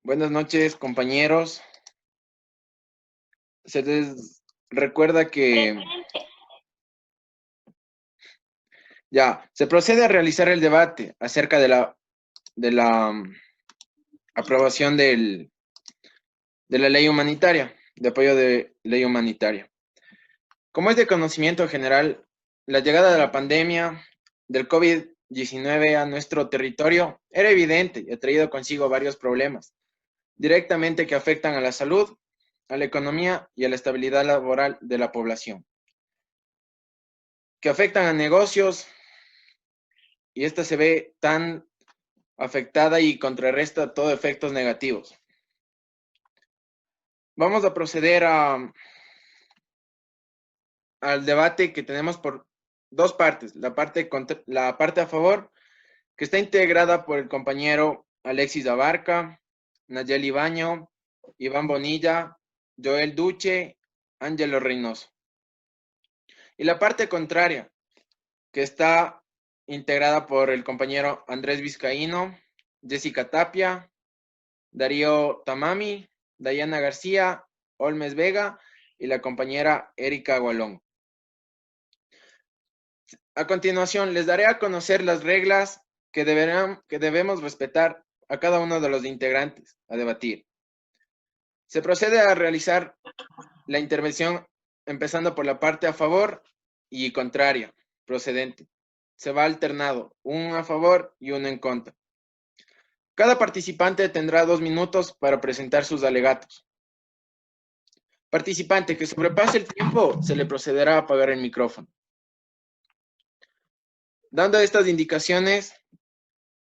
Buenas noches, compañeros. Se les recuerda que se procede a realizar el debate acerca de la aprobación de la ley humanitaria, de apoyo de ley humanitaria. Como es de conocimiento general, la llegada de la pandemia del COVID-19 a nuestro territorio era evidente y ha traído consigo varios problemas directamente que afectan a la salud, a la economía y a la estabilidad laboral de la población, que afectan a negocios y esta se ve tan afectada y contrarresta todos efectos negativos. Vamos a proceder al debate que tenemos por dos partes. La parte a favor, que está integrada por el compañero Alexis Abarca, Nayeli Baño, Iván Bonilla, Joel Duche, Ángelo Reynoso. Y la parte contraria, que está integrada por el compañero Andrés Vizcaíno, Jessica Tapia, Darío Tamami, Dayana García, Olmes Vega y la compañera Erika Gualón. A continuación, les daré a conocer las reglas que debemos respetar a cada uno de los integrantes a debatir. Se procede a realizar la intervención empezando por la parte a favor y contraria, procedente. Se va alternado, uno a favor y uno en contra. Cada participante tendrá 2 minutos para presentar sus alegatos. Participante que sobrepase el tiempo, se le procederá a apagar el micrófono. Dando estas indicaciones,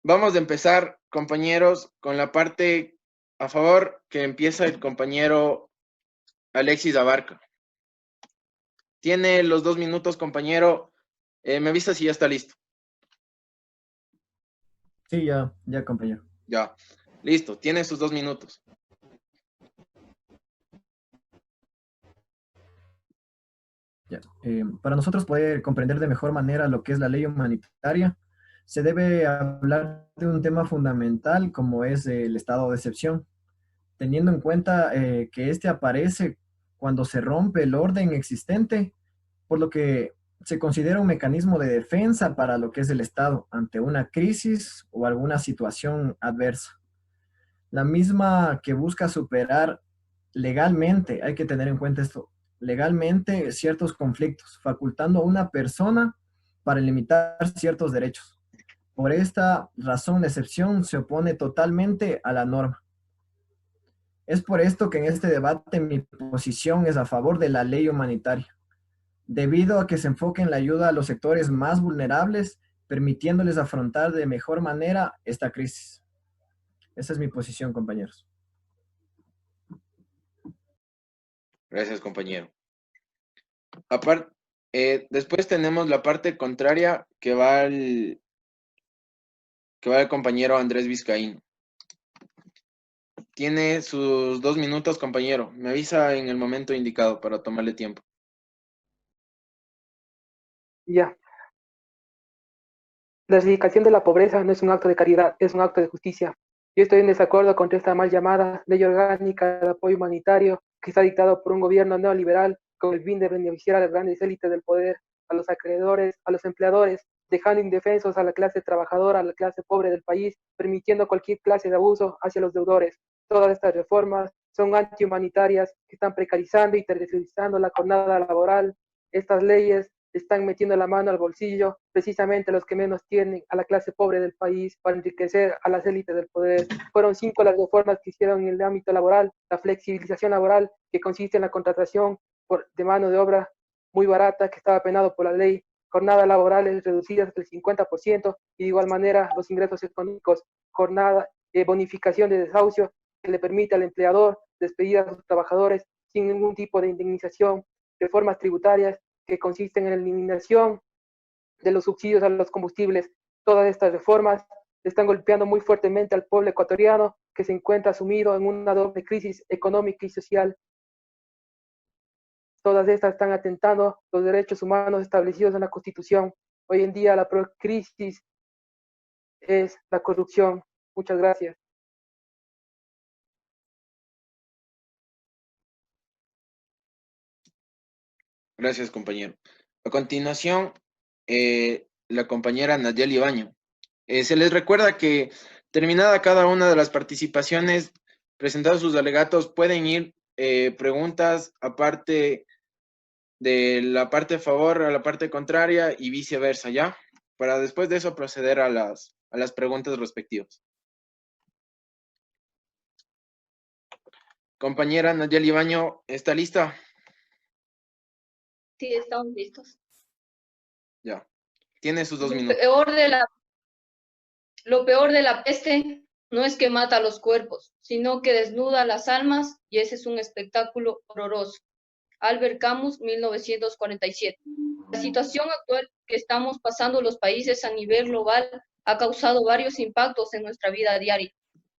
vamos a empezar, compañeros, con la parte a favor, que empieza el compañero Alexis Abarca. Tiene los 2 minutos, compañero. Me avisa si ya está listo. Sí, ya, compañero. Ya, listo, tiene sus 2 minutos. Ya. Para nosotros poder comprender de mejor manera lo que es la ley humanitaria, se debe hablar de un tema fundamental como es el estado de excepción, teniendo en cuenta que este aparece cuando se rompe el orden existente, por lo que se considera un mecanismo de defensa para lo que es el Estado ante una crisis o alguna situación adversa. La misma que busca superar legalmente, hay que tener en cuenta esto, legalmente ciertos conflictos, facultando a una persona para limitar ciertos derechos. Por esta razón, la excepción se opone totalmente a la norma. Es por esto que en este debate mi posición es a favor de la ley humanitaria, debido a que se enfoque en la ayuda a los sectores más vulnerables, permitiéndoles afrontar de mejor manera esta crisis. Esa es mi posición, compañeros. Gracias, compañero. Después tenemos la parte contraria que va el compañero Andrés Vizcaíno. Tiene sus 2 minutos, compañero. Me avisa en el momento indicado para tomarle tiempo. Ya. La erradicación de la pobreza no es un acto de caridad, es un acto de justicia. Yo estoy en desacuerdo con esta mal llamada ley orgánica de apoyo humanitario que está dictado por un gobierno neoliberal con el fin de beneficiar a las grandes élites del poder, a los acreedores, a los empleadores, dejando indefensos a la clase trabajadora, a la clase pobre del país, permitiendo cualquier clase de abuso hacia los deudores. Todas estas reformas son antihumanitarias que están precarizando y tercerizando la jornada laboral. Estas leyes están metiendo la mano al bolsillo precisamente a los que menos tienen, a la clase pobre del país, para enriquecer a las élites del poder. Fueron 5 las reformas que hicieron en el ámbito laboral: la flexibilización laboral, que consiste en la contratación de mano de obra muy barata, que estaba penado por la ley; jornadas laborales reducidas hasta el 50%, y de igual manera los ingresos económicos; bonificación de desahucio, que le permite al empleador despedir a sus trabajadores sin ningún tipo de indemnización; reformas tributarias, que consisten en la eliminación de los subsidios a los combustibles. Todas estas reformas están golpeando muy fuertemente al pueblo ecuatoriano, que se encuentra sumido en una doble crisis económica y social. Todas estas están atentando los derechos humanos establecidos en la Constitución. Hoy en día la peor crisis es la corrupción. Muchas gracias. Gracias, compañero. A continuación, la compañera Nayeli Baño. Se les recuerda que terminada cada una de las participaciones, presentados sus alegatos, pueden ir preguntas aparte de la parte a favor a la parte contraria y viceversa, ¿ya? Para después de eso proceder a las preguntas respectivas. Compañera Nayeli Baño, ¿está lista? Sí, estamos listos. Ya. Tiene sus 2 Lo minutos. lo peor de la peste no es que mata los cuerpos, sino que desnuda las almas y ese es un espectáculo horroroso. Albert Camus, 1947. La situación actual que estamos pasando los países a nivel global ha causado varios impactos en nuestra vida diaria.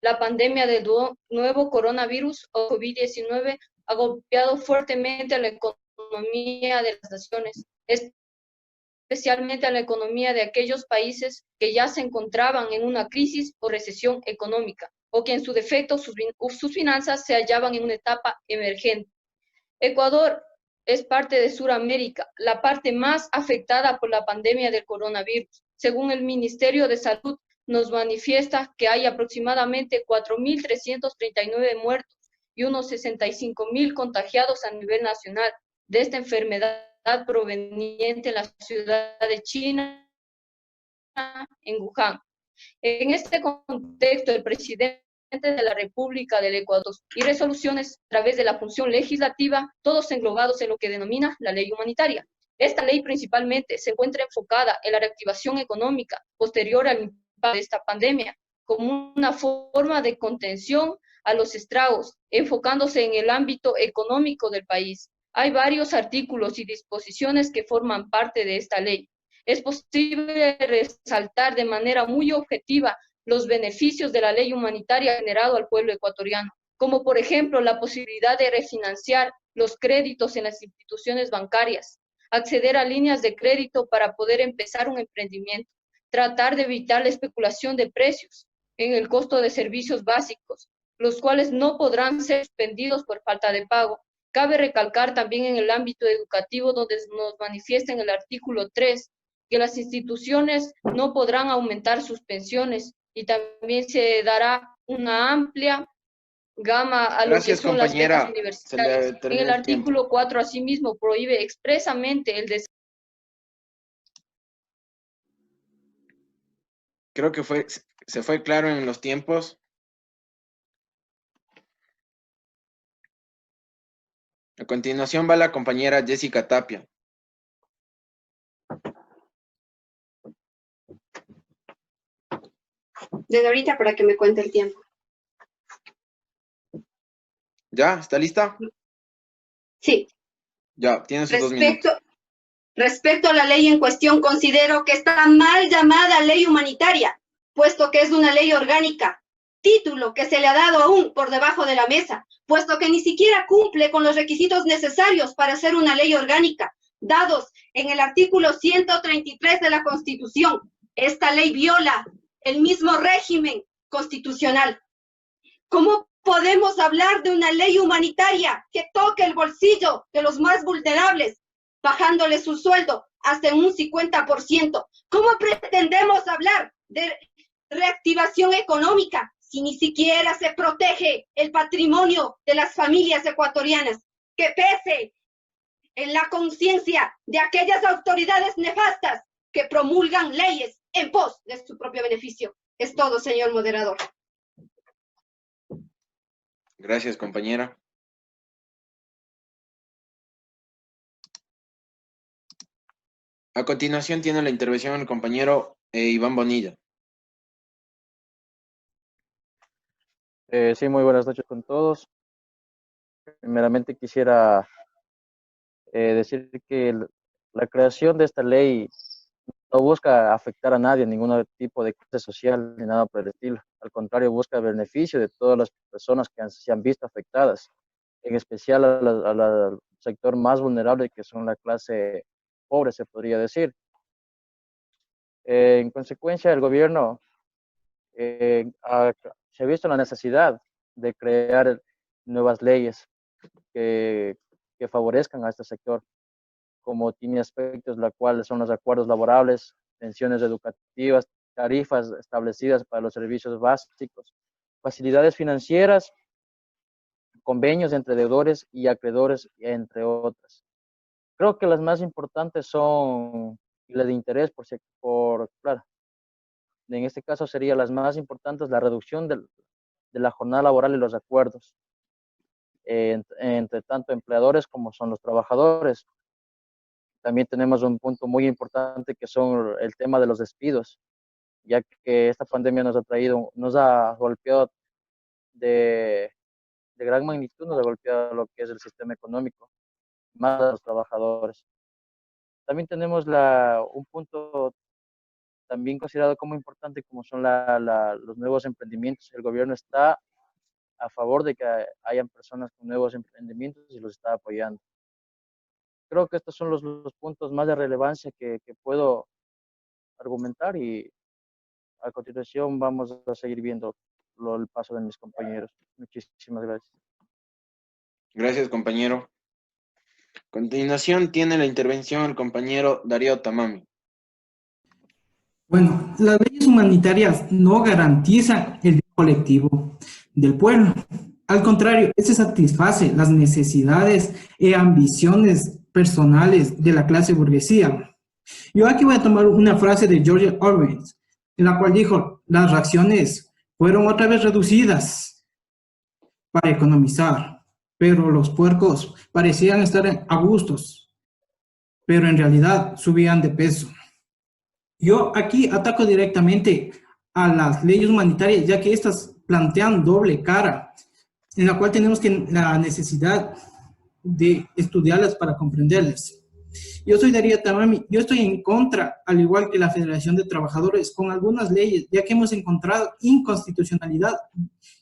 La pandemia del nuevo coronavirus o COVID-19 ha golpeado fuertemente a la economía de las naciones, especialmente a la economía de aquellos países que ya se encontraban en una crisis o recesión económica, o que en su defecto sus finanzas se hallaban en una etapa emergente. Ecuador es parte de Sudamérica, la parte más afectada por la pandemia del coronavirus. Según el Ministerio de Salud, nos manifiesta que hay aproximadamente 4.339 muertos y unos 65.000 contagiados a nivel nacional de esta enfermedad proveniente de la ciudad de China, en Wuhan. En este contexto, el presidente de la República del Ecuador y resoluciones a través de la función legislativa, todos englobados en lo que denomina la ley humanitaria. Esta ley principalmente se encuentra enfocada en la reactivación económica posterior al impacto de esta pandemia, como una forma de contención a los estragos, enfocándose en el ámbito económico del país. Hay varios artículos y disposiciones que forman parte de esta ley. Es posible resaltar de manera muy objetiva los beneficios de la ley humanitaria generado al pueblo ecuatoriano, como por ejemplo la posibilidad de refinanciar los créditos en las instituciones bancarias, acceder a líneas de crédito para poder empezar un emprendimiento, tratar de evitar la especulación de precios en el costo de servicios básicos, los cuales no podrán ser suspendidos por falta de pago. Cabe recalcar también en el ámbito educativo, donde nos manifiesta en el artículo 3, que las instituciones no podrán aumentar sus pensiones y también se dará una amplia gama a lo que Gracias, son las becas compañera. Se universitarias. le En terminó el el tiempo. artículo 4, asimismo, prohíbe expresamente el Creo que se fue claro en los tiempos. A continuación va la compañera Jessica Tapia. Desde ahorita para que me cuente el tiempo. ¿Ya? ¿Está lista? Sí. Ya, tiene sus 2 minutos. Respecto a la ley en cuestión, considero que está mal llamada ley humanitaria, puesto que es una ley orgánica, título que se le ha dado aún por debajo de la mesa, puesto que ni siquiera cumple con los requisitos necesarios para ser una ley orgánica, dados en el artículo 133 de la Constitución. Esta ley viola el mismo régimen constitucional. ¿Cómo podemos hablar de una ley humanitaria que toque el bolsillo de los más vulnerables, bajándole su sueldo hasta un 50%? ¿Cómo pretendemos hablar de reactivación económica si ni siquiera se protege el patrimonio de las familias ecuatorianas? Que pese en la conciencia de aquellas autoridades nefastas que promulgan leyes en pos de su propio beneficio. Es todo, señor moderador. Gracias, compañera. A continuación tiene la intervención el compañero Iván Bonilla. Sí, muy buenas noches con todos. Primeramente quisiera decir que la creación de esta ley no busca afectar a nadie, ningún tipo de clase social ni nada por el estilo. Al contrario, busca el beneficio de todas las personas que se han visto afectadas, en especial al sector más vulnerable, que son la clase pobre, se podría decir. En consecuencia, el gobierno se ha visto la necesidad de crear nuevas leyes que favorezcan a este sector. como tiene aspectos, la cual son los acuerdos laborables, pensiones educativas, tarifas establecidas para los servicios básicos, facilidades financieras, convenios entre deudores y acreedores, entre otras. Creo que las más importantes son las de interés, claro, en este caso serían las más importantes, la reducción de la jornada laboral y los acuerdos entre tanto empleadores como son los trabajadores. También tenemos un punto muy importante que son el tema de los despidos, ya que esta pandemia nos ha golpeado de gran magnitud, nos ha golpeado lo que es el sistema económico, más a los trabajadores. También tenemos un punto también considerado como importante, como son los nuevos emprendimientos. El gobierno está a favor de que hayan personas con nuevos emprendimientos y los está apoyando. Creo que estos son los puntos más de relevancia que puedo argumentar, y a continuación vamos a seguir viendo el paso de mis compañeros. Muchísimas gracias. Gracias, compañero. A continuación tiene la intervención el compañero Darío Tamami. Bueno, las leyes humanitarias no garantizan el bien colectivo del pueblo. Al contrario, este satisface las necesidades y ambiciones personales de la clase burguesía. Yo aquí voy a tomar una frase de George Orwell, en la cual dijo: las raciones fueron otra vez reducidas para economizar, pero los puercos parecían estar a gustos, pero en realidad subían de peso. Yo aquí ataco directamente a las leyes humanitarias, ya que estas plantean doble cara, en la cual tenemos la necesidad de estudiarlas para comprenderlas. Yo soy Darío Tamami, yo estoy en contra, al igual que la Federación de Trabajadores, con algunas leyes, ya que hemos encontrado inconstitucionalidad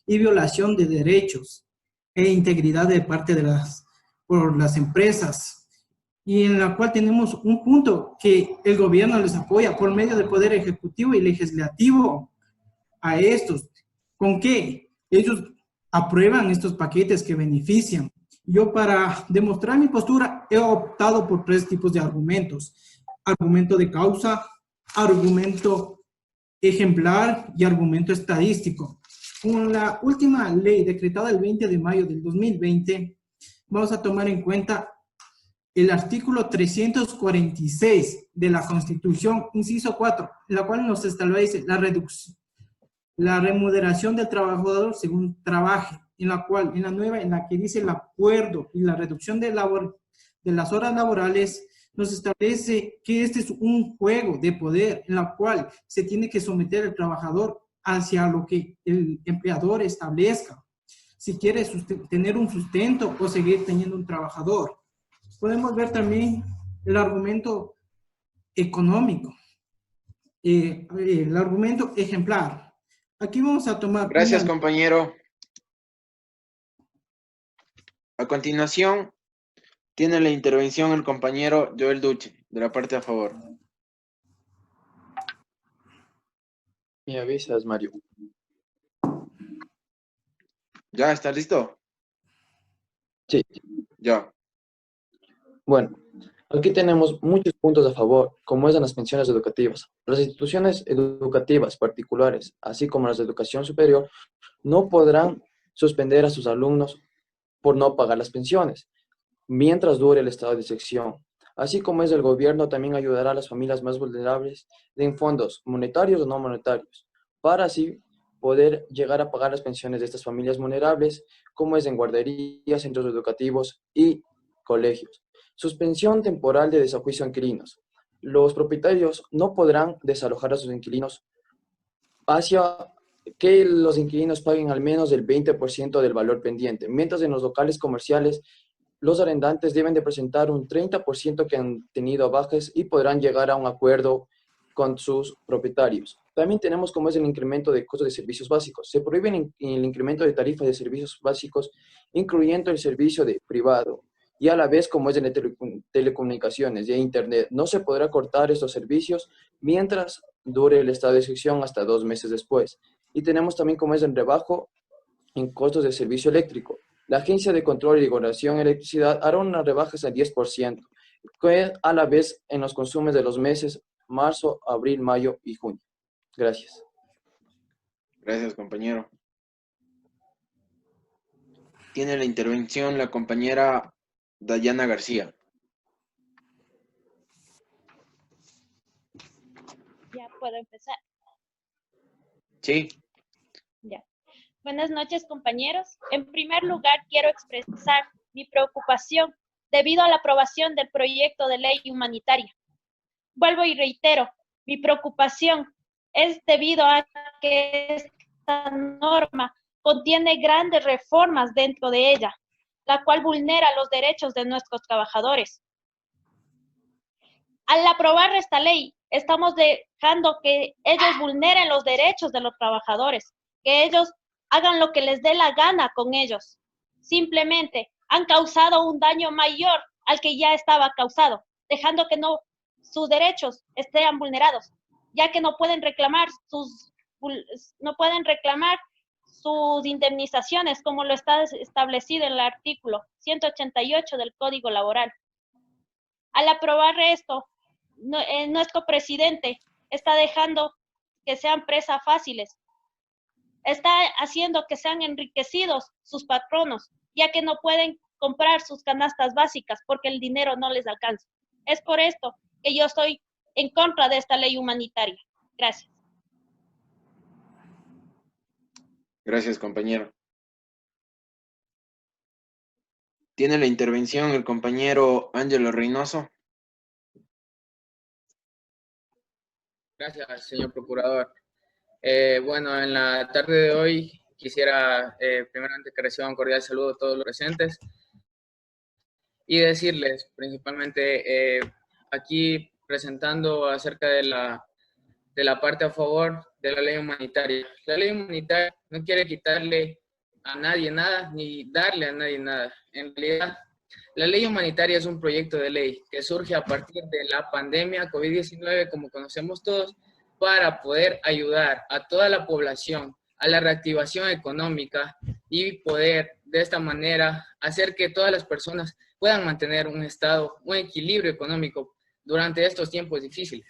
y violación de derechos e integridad de parte por las empresas, y en la cual tenemos un punto que el gobierno les apoya por medio del Poder Ejecutivo y Legislativo a estos. ¿Con qué? Ellos aprueban estos paquetes que benefician. Yo, para demostrar mi postura, he optado por 3 tipos de argumentos: argumento de causa, argumento ejemplar y argumento estadístico. Con la última ley decretada el 20 de mayo del 2020, vamos a tomar en cuenta el artículo 346 de la Constitución, inciso 4, en la cual nos establece la remuneración del trabajador según trabaje, en la que dice el acuerdo y la reducción de las horas laborales, nos establece que este es un juego de poder en la cual se tiene que someter el trabajador hacia lo que el empleador establezca, si quiere tener un sustento o seguir teniendo un trabajador. Podemos ver también el argumento económico, el argumento ejemplar. Aquí vamos a tomar... Gracias, compañero. A continuación, tiene la intervención el compañero Joel Duche, de la parte a favor. Me avisas, Mario. ¿Ya estás listo? Sí. Ya. Bueno, aquí tenemos muchos puntos a favor, como es en las pensiones educativas. Las instituciones educativas particulares, así como las de educación superior, no podrán suspender a sus alumnos por no pagar las pensiones, mientras dure el estado de excepción. Así como es el gobierno, también ayudará a las familias más vulnerables en fondos monetarios o no monetarios, para así poder llegar a pagar las pensiones de estas familias vulnerables, como es en guarderías, centros educativos y colegios. Suspensión temporal de desajuicio a inquilinos. Los propietarios no podrán desalojar a sus inquilinos hacia que los inquilinos paguen al menos el 20% del valor pendiente, mientras en los locales comerciales los arrendantes deben de presentar un 30% que han tenido bajas y podrán llegar a un acuerdo con sus propietarios. También tenemos como es el incremento de costos de servicios básicos. Se prohíbe el incremento de tarifas de servicios básicos, incluyendo el servicio de privado, y a la vez como es de telecomunicaciones y de internet. No se podrá cortar estos servicios mientras dure el estado de excepción hasta 2 meses después. Y tenemos también como es el rebajo en costos de servicio eléctrico. La Agencia de Control y Regulación de Electricidad hará unas rebajas al 10%. que a la vez en los consumos de los meses marzo, abril, mayo y junio. Gracias. Gracias, compañero. Tiene la intervención la compañera Dayana García. Ya puedo empezar. Sí. Ya. Buenas noches, compañeros. En primer lugar, quiero expresar mi preocupación debido a la aprobación del proyecto de ley humanitaria. Vuelvo y reitero, mi preocupación es debido a que esta norma contiene grandes reformas dentro de ella, la cual vulnera los derechos de nuestros trabajadores. Al aprobar esta ley, estamos dejando que ellos vulneren los derechos de los trabajadores, que ellos hagan lo que les dé la gana con ellos. Simplemente han causado un daño mayor al que ya estaba causado, dejando que sus derechos estén vulnerados, ya que no pueden reclamar sus indemnizaciones como lo está establecido en el artículo 188 del Código Laboral. Al aprobar esto, nuestro presidente está dejando que sean presas fáciles. Está haciendo que sean enriquecidos sus patronos, ya que no pueden comprar sus canastas básicas porque el dinero no les alcanza. Es por esto que yo estoy en contra de esta ley humanitaria. Gracias. Gracias, compañero. Tiene la intervención el compañero Ángelo Reynoso. Gracias, señor procurador. Bueno, en la tarde de hoy quisiera primeramente que reciban un cordial saludo a todos los presentes y decirles principalmente aquí presentando acerca de la parte a favor de la ley humanitaria. La ley humanitaria no quiere quitarle a nadie nada ni darle a nadie nada. En realidad, la ley humanitaria es un proyecto de ley que surge a partir de la pandemia COVID-19, como conocemos todos, para poder ayudar a toda la población a la reactivación económica y poder de esta manera hacer que todas las personas puedan mantener un equilibrio económico durante estos tiempos difíciles.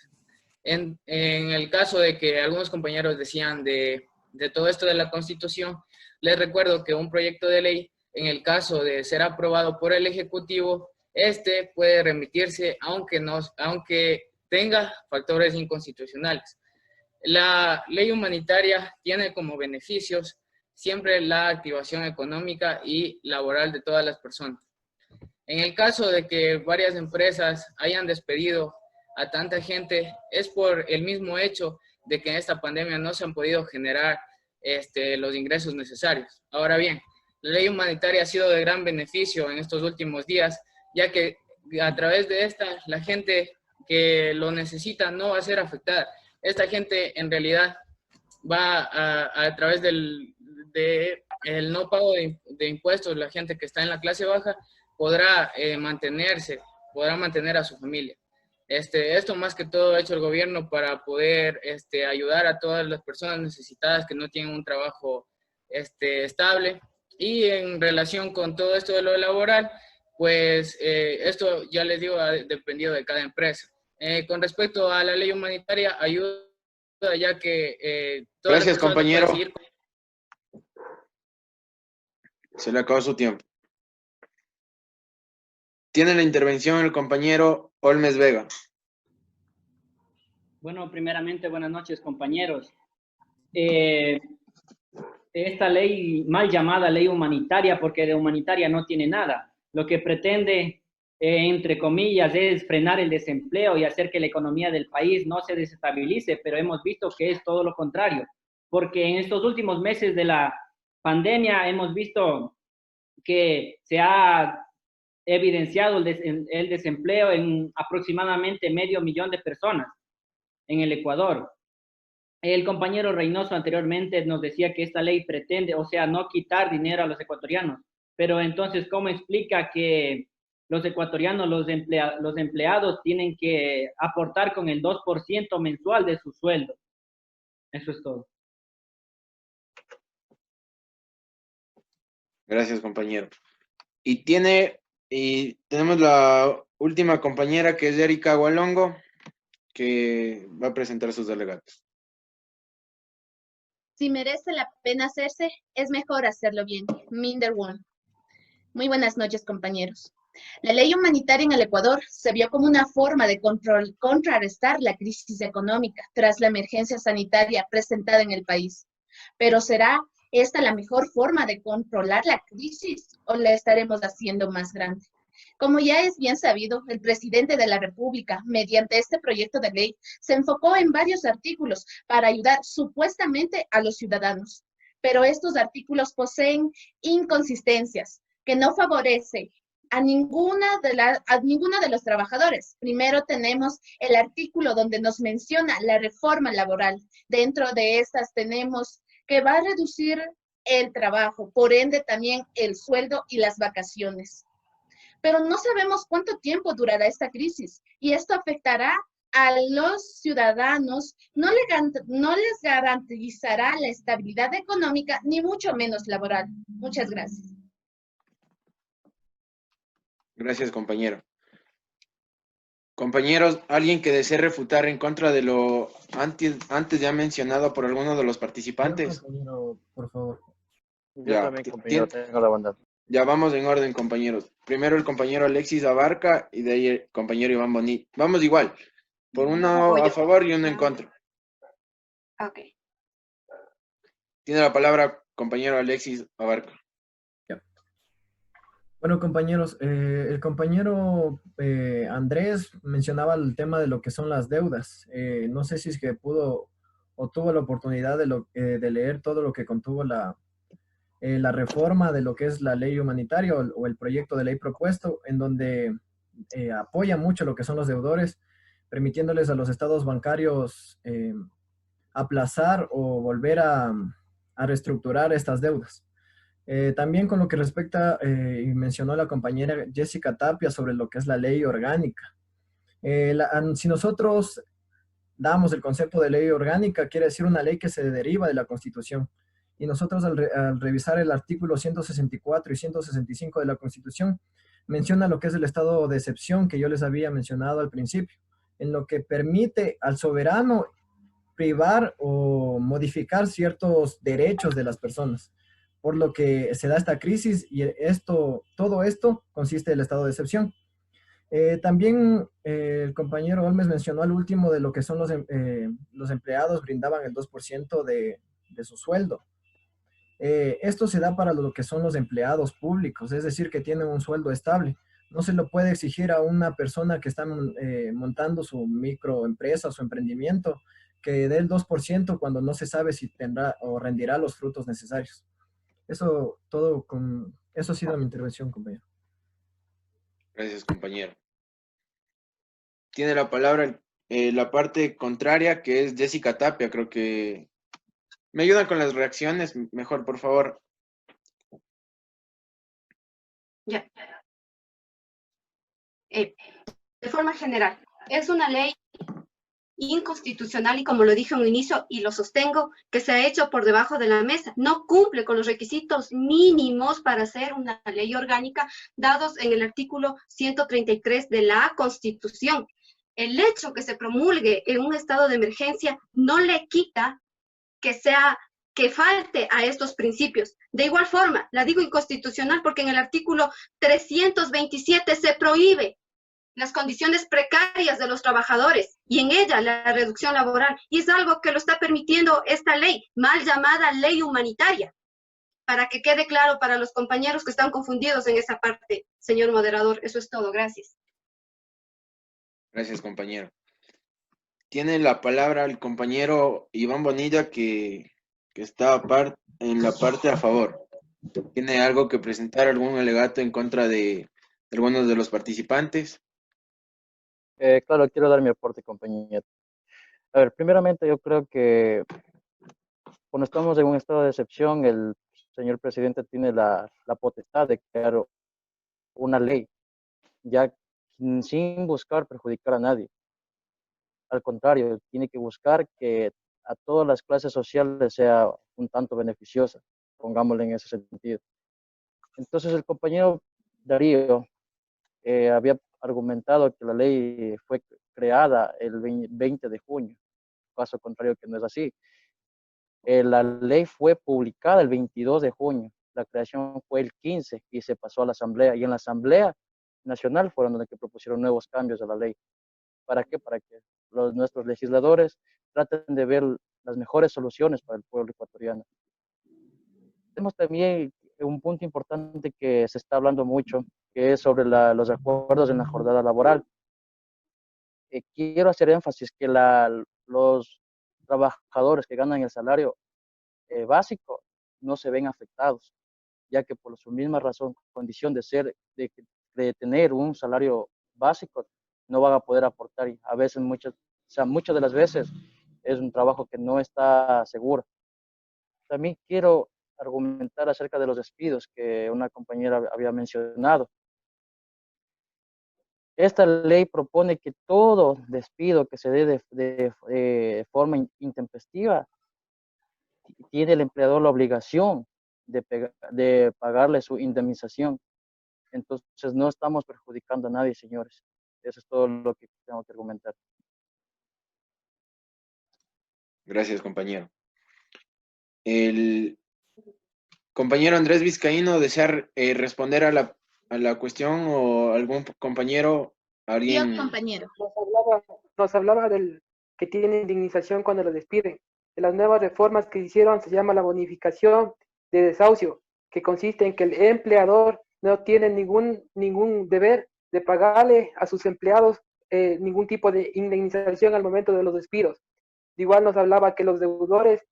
En el caso de que algunos compañeros decían de todo esto de la Constitución, les recuerdo que un proyecto de ley, en el caso de ser aprobado por el Ejecutivo, este puede remitirse aunque tenga factores inconstitucionales. La ley humanitaria tiene como beneficios siempre la activación económica y laboral de todas las personas. En el caso de que varias empresas hayan despedido a tanta gente, es por el mismo hecho de que en esta pandemia no se han podido generar los ingresos necesarios. Ahora bien, la ley humanitaria ha sido de gran beneficio en estos últimos días, ya que a través de esta, la gente que lo necesita no va a ser afectada. Esta gente en realidad va a través del no pago de impuestos, la gente que está en la clase baja podrá mantener a su familia. Esto más que todo ha hecho el gobierno para poder ayudar a todas las personas necesitadas que no tienen un trabajo estable. Y en relación con todo esto de lo laboral, pues esto ya les digo, ha dependido de cada empresa. Con respecto a la ley humanitaria, ayuda ya que todas Gracias, las personas compañero. pueden seguir. Se le acabó su tiempo. Tiene la intervención el compañero Olmes Vega. Bueno, primeramente, buenas noches, compañeros. Esta ley, mal llamada ley humanitaria, porque de humanitaria no tiene nada, lo que pretende, entre comillas, es frenar el desempleo y hacer que la economía del país no se desestabilice, pero hemos visto que es todo lo contrario, porque en estos últimos meses de la pandemia hemos visto que se ha evidenciado el desempleo en aproximadamente 500,000 de personas en el Ecuador. El compañero Reynoso anteriormente nos decía que esta ley pretende, o sea, no quitar dinero a los ecuatorianos, pero entonces, ¿cómo explica que los ecuatorianos, los empleados tienen que aportar con el 2% mensual de su sueldo? Eso es todo. Gracias, compañero. Y tenemos la última compañera, que es Erika Gualongo, que va a presentar sus delegados. Si merece la pena hacerse, es mejor hacerlo bien. Minder One. Muy buenas noches, compañeros. La ley humanitaria en el Ecuador se vio como una forma de contrarrestar la crisis económica tras la emergencia sanitaria presentada en el país. Pero ¿será esta la mejor forma de controlar la crisis o la estaremos haciendo más grande? Como ya es bien sabido, el presidente de la República, mediante este proyecto de ley, se enfocó en varios artículos para ayudar supuestamente a los ciudadanos. Pero estos artículos poseen inconsistencias que no favorecen a ninguno de los trabajadores. Primero tenemos el artículo donde nos menciona la reforma laboral. Dentro de estas tenemos que va a reducir el trabajo, por ende también el sueldo y las vacaciones. Pero no sabemos cuánto tiempo durará esta crisis y esto afectará a los ciudadanos, no les garantizará la estabilidad económica ni mucho menos laboral. Muchas gracias. Gracias, compañero. Compañeros, ¿alguien que desee refutar en contra de lo antes ya mencionado por alguno de los participantes? Compañero, por favor. Yo Ya, también, compañero, tengo la bondad. Ya vamos en orden, compañeros. Primero el compañero Alexis Abarca y de ahí el compañero Iván Bonilla. Vamos igual, por uno a favor y uno en contra. Ok. Tiene la palabra compañero Alexis Abarca. Bueno, compañeros, el compañero Andrés mencionaba el tema de lo que son las deudas. No sé si es que pudo o tuvo la oportunidad de leer todo lo que contuvo la reforma de lo que es la ley humanitaria o el proyecto de ley propuesto, en donde apoya mucho lo que son los deudores, permitiéndoles a los estados bancarios aplazar o volver a reestructurar estas deudas. También con lo que respecta, y mencionó la compañera Jessica Tapia sobre lo que es la ley orgánica. Si nosotros damos el concepto de ley orgánica, quiere decir una ley que se deriva de la Constitución. Y nosotros al revisar el artículo 164 y 165 de la Constitución, menciona lo que es el estado de excepción que yo les había mencionado al principio, en lo que permite al soberano privar o modificar ciertos derechos de las personas, por lo que se da esta crisis y todo esto consiste en el estado de excepción. También el compañero Olmes mencionó al último de lo que son los empleados brindaban el 2% de su sueldo. Esto se da para lo que son los empleados públicos, es decir, que tienen un sueldo estable. No se lo puede exigir a una persona que está montando su microempresa, su emprendimiento, que dé el 2% cuando no se sabe si tendrá o rendirá los frutos necesarios. Eso ha sido mi intervención, compañero. Gracias, compañero. Tiene la palabra la parte contraria, que es Jessica Tapia. Creo que me ayudan con las reacciones, mejor, por favor. Ya. De forma general, es una ley inconstitucional y como lo dije en un inicio y lo sostengo, que se ha hecho por debajo de la mesa. No cumple con los requisitos mínimos para ser una ley orgánica dados en el artículo 133 de la Constitución. El hecho que se promulgue en un estado de emergencia no le quita que falte a estos principios. De igual forma, la digo inconstitucional porque en el artículo 327 se prohíbe las condiciones precarias de los trabajadores y en ella la reducción laboral. Y es algo que lo está permitiendo esta ley, mal llamada ley humanitaria. Para que quede claro para los compañeros que están confundidos en esa parte, señor moderador. Eso es todo. Gracias. Gracias, compañero. Tiene la palabra el compañero Iván Bonilla, que está en la parte a favor. ¿Tiene algo que presentar, algún alegato en contra de algunos de los participantes? Claro, quiero dar mi aporte, compañero. A ver, primeramente yo creo que cuando estamos en un estado de excepción, el señor presidente tiene la potestad de crear una ley, ya sin buscar perjudicar a nadie. Al contrario, tiene que buscar que a todas las clases sociales sea un tanto beneficiosa, pongámosle en ese sentido. Entonces el compañero Darío había argumentado que la ley fue creada el 20 de junio, caso contrario que no es así. La ley fue publicada el 22 de junio, la creación fue el 15 y se pasó a la Asamblea, y en la Asamblea Nacional fueron donde que propusieron nuevos cambios a la ley. ¿Para qué? Para que nuestros legisladores traten de ver las mejores soluciones para el pueblo ecuatoriano. Tenemos también un punto importante que se está hablando mucho, que es sobre los acuerdos en la jornada laboral. Quiero hacer énfasis que los trabajadores que ganan el salario básico no se ven afectados, ya que por su misma razón, condición de tener un salario básico, no van a poder aportar, y a veces, muchas de las veces, es un trabajo que no está seguro. También quiero argumentar acerca de los despidos que una compañera había mencionado. Esta ley propone que todo despido que se dé de forma intempestiva, tiene el empleador la obligación de pagarle su indemnización. Entonces no estamos perjudicando a nadie, señores. Eso es todo lo que tengo que argumentar. Gracias, compañero. El compañero Andrés Vizcaíno desea responder a la cuestión, o algún compañero, alguien. Yo, compañero. Nos hablaba del que tiene indemnización cuando lo despiden. De las nuevas reformas que hicieron se llama la bonificación de desahucio, que consiste en que el empleador no tiene ningún deber de pagarle a sus empleados ningún tipo de indemnización al momento de los despidos. Igual nos hablaba que los deudores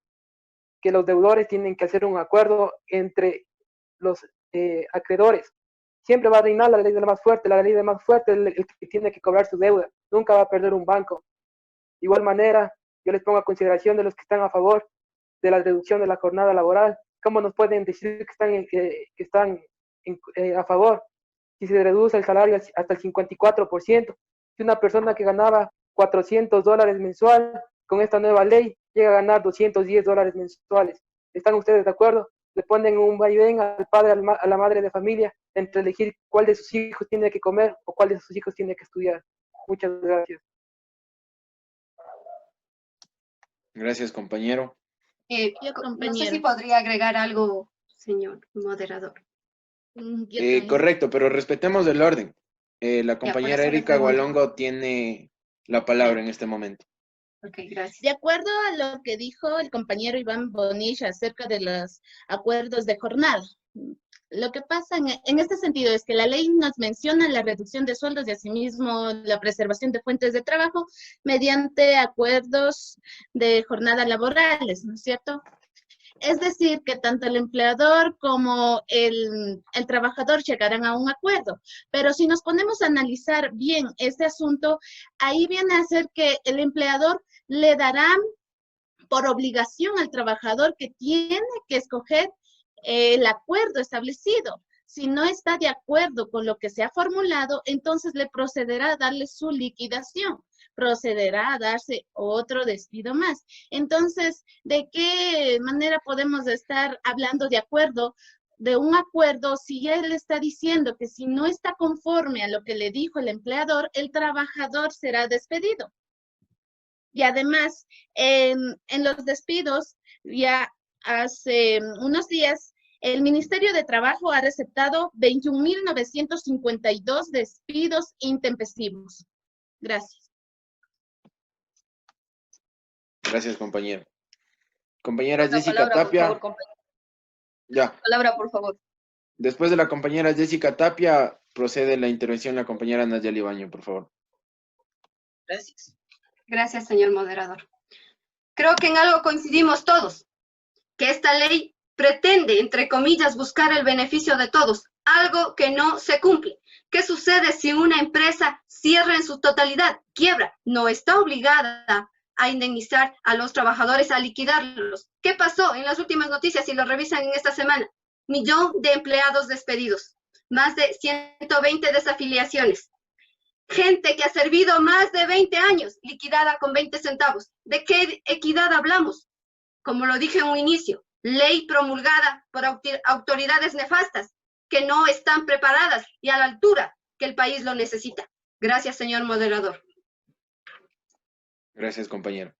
tienen que hacer un acuerdo entre los acreedores. Siempre va a reinar la ley del más fuerte. La ley del más fuerte es el que tiene que cobrar su deuda. Nunca va a perder un banco. De igual manera, yo les pongo a consideración de los que están a favor de la reducción de la jornada laboral. ¿Cómo nos pueden decir que están a favor si se reduce el salario hasta el 54%? Si una persona que ganaba $400 mensual, con esta nueva ley llega a ganar $210 mensuales. ¿Están ustedes de acuerdo? Le ponen un vaivén al padre, a la madre de familia, entre elegir cuál de sus hijos tiene que comer o cuál de sus hijos tiene que estudiar. Muchas gracias. Gracias, compañero. No sé si podría agregar algo, señor moderador. Correcto, pero respetemos el orden. La compañera Erika Gualongo tiene la palabra en este momento. Ok, gracias. De acuerdo a lo que dijo el compañero Iván Bonich acerca de los acuerdos de jornada, lo que pasa en este sentido es que la ley nos menciona la reducción de sueldos y asimismo la preservación de fuentes de trabajo mediante acuerdos de jornada laborales, ¿no es cierto? Es decir, que tanto el empleador como el trabajador llegarán a un acuerdo. Pero si nos ponemos a analizar bien este asunto, ahí viene a ser que el empleador le dará por obligación al trabajador que tiene que escoger el acuerdo establecido. Si no está de acuerdo con lo que se ha formulado, entonces le procederá a darle su liquidación, procederá a darse otro despido más. Entonces, ¿de qué manera podemos estar hablando de un acuerdo si él está diciendo que si no está conforme a lo que le dijo el empleador, el trabajador será despedido? Y además, en los despidos, ya hace unos días, el Ministerio de Trabajo ha receptado 21.952 despidos intempestivos. Gracias. Gracias, compañero. Compañera Otra Jessica palabra, Tapia. por favor, compañero. Ya. Palabra, por favor. Después de la compañera Jessica Tapia, procede la intervención de la compañera Nayeli Baño, por favor. Gracias. Gracias, señor moderador. Creo que en algo coincidimos todos, que esta ley pretende, entre comillas, buscar el beneficio de todos, algo que no se cumple. ¿Qué sucede si una empresa cierra en su totalidad, quiebra? No está obligada a indemnizar a los trabajadores, a liquidarlos. ¿Qué pasó en las últimas noticias? Si lo revisan en esta semana, 1 millón de empleados despedidos, más de 120 desafiliaciones. Gente que ha servido más de 20 años, liquidada con 20 centavos. ¿De qué equidad hablamos? Como lo dije en un inicio, ley promulgada por autoridades nefastas que no están preparadas y a la altura que el país lo necesita. Gracias, señor moderador. Gracias, compañero.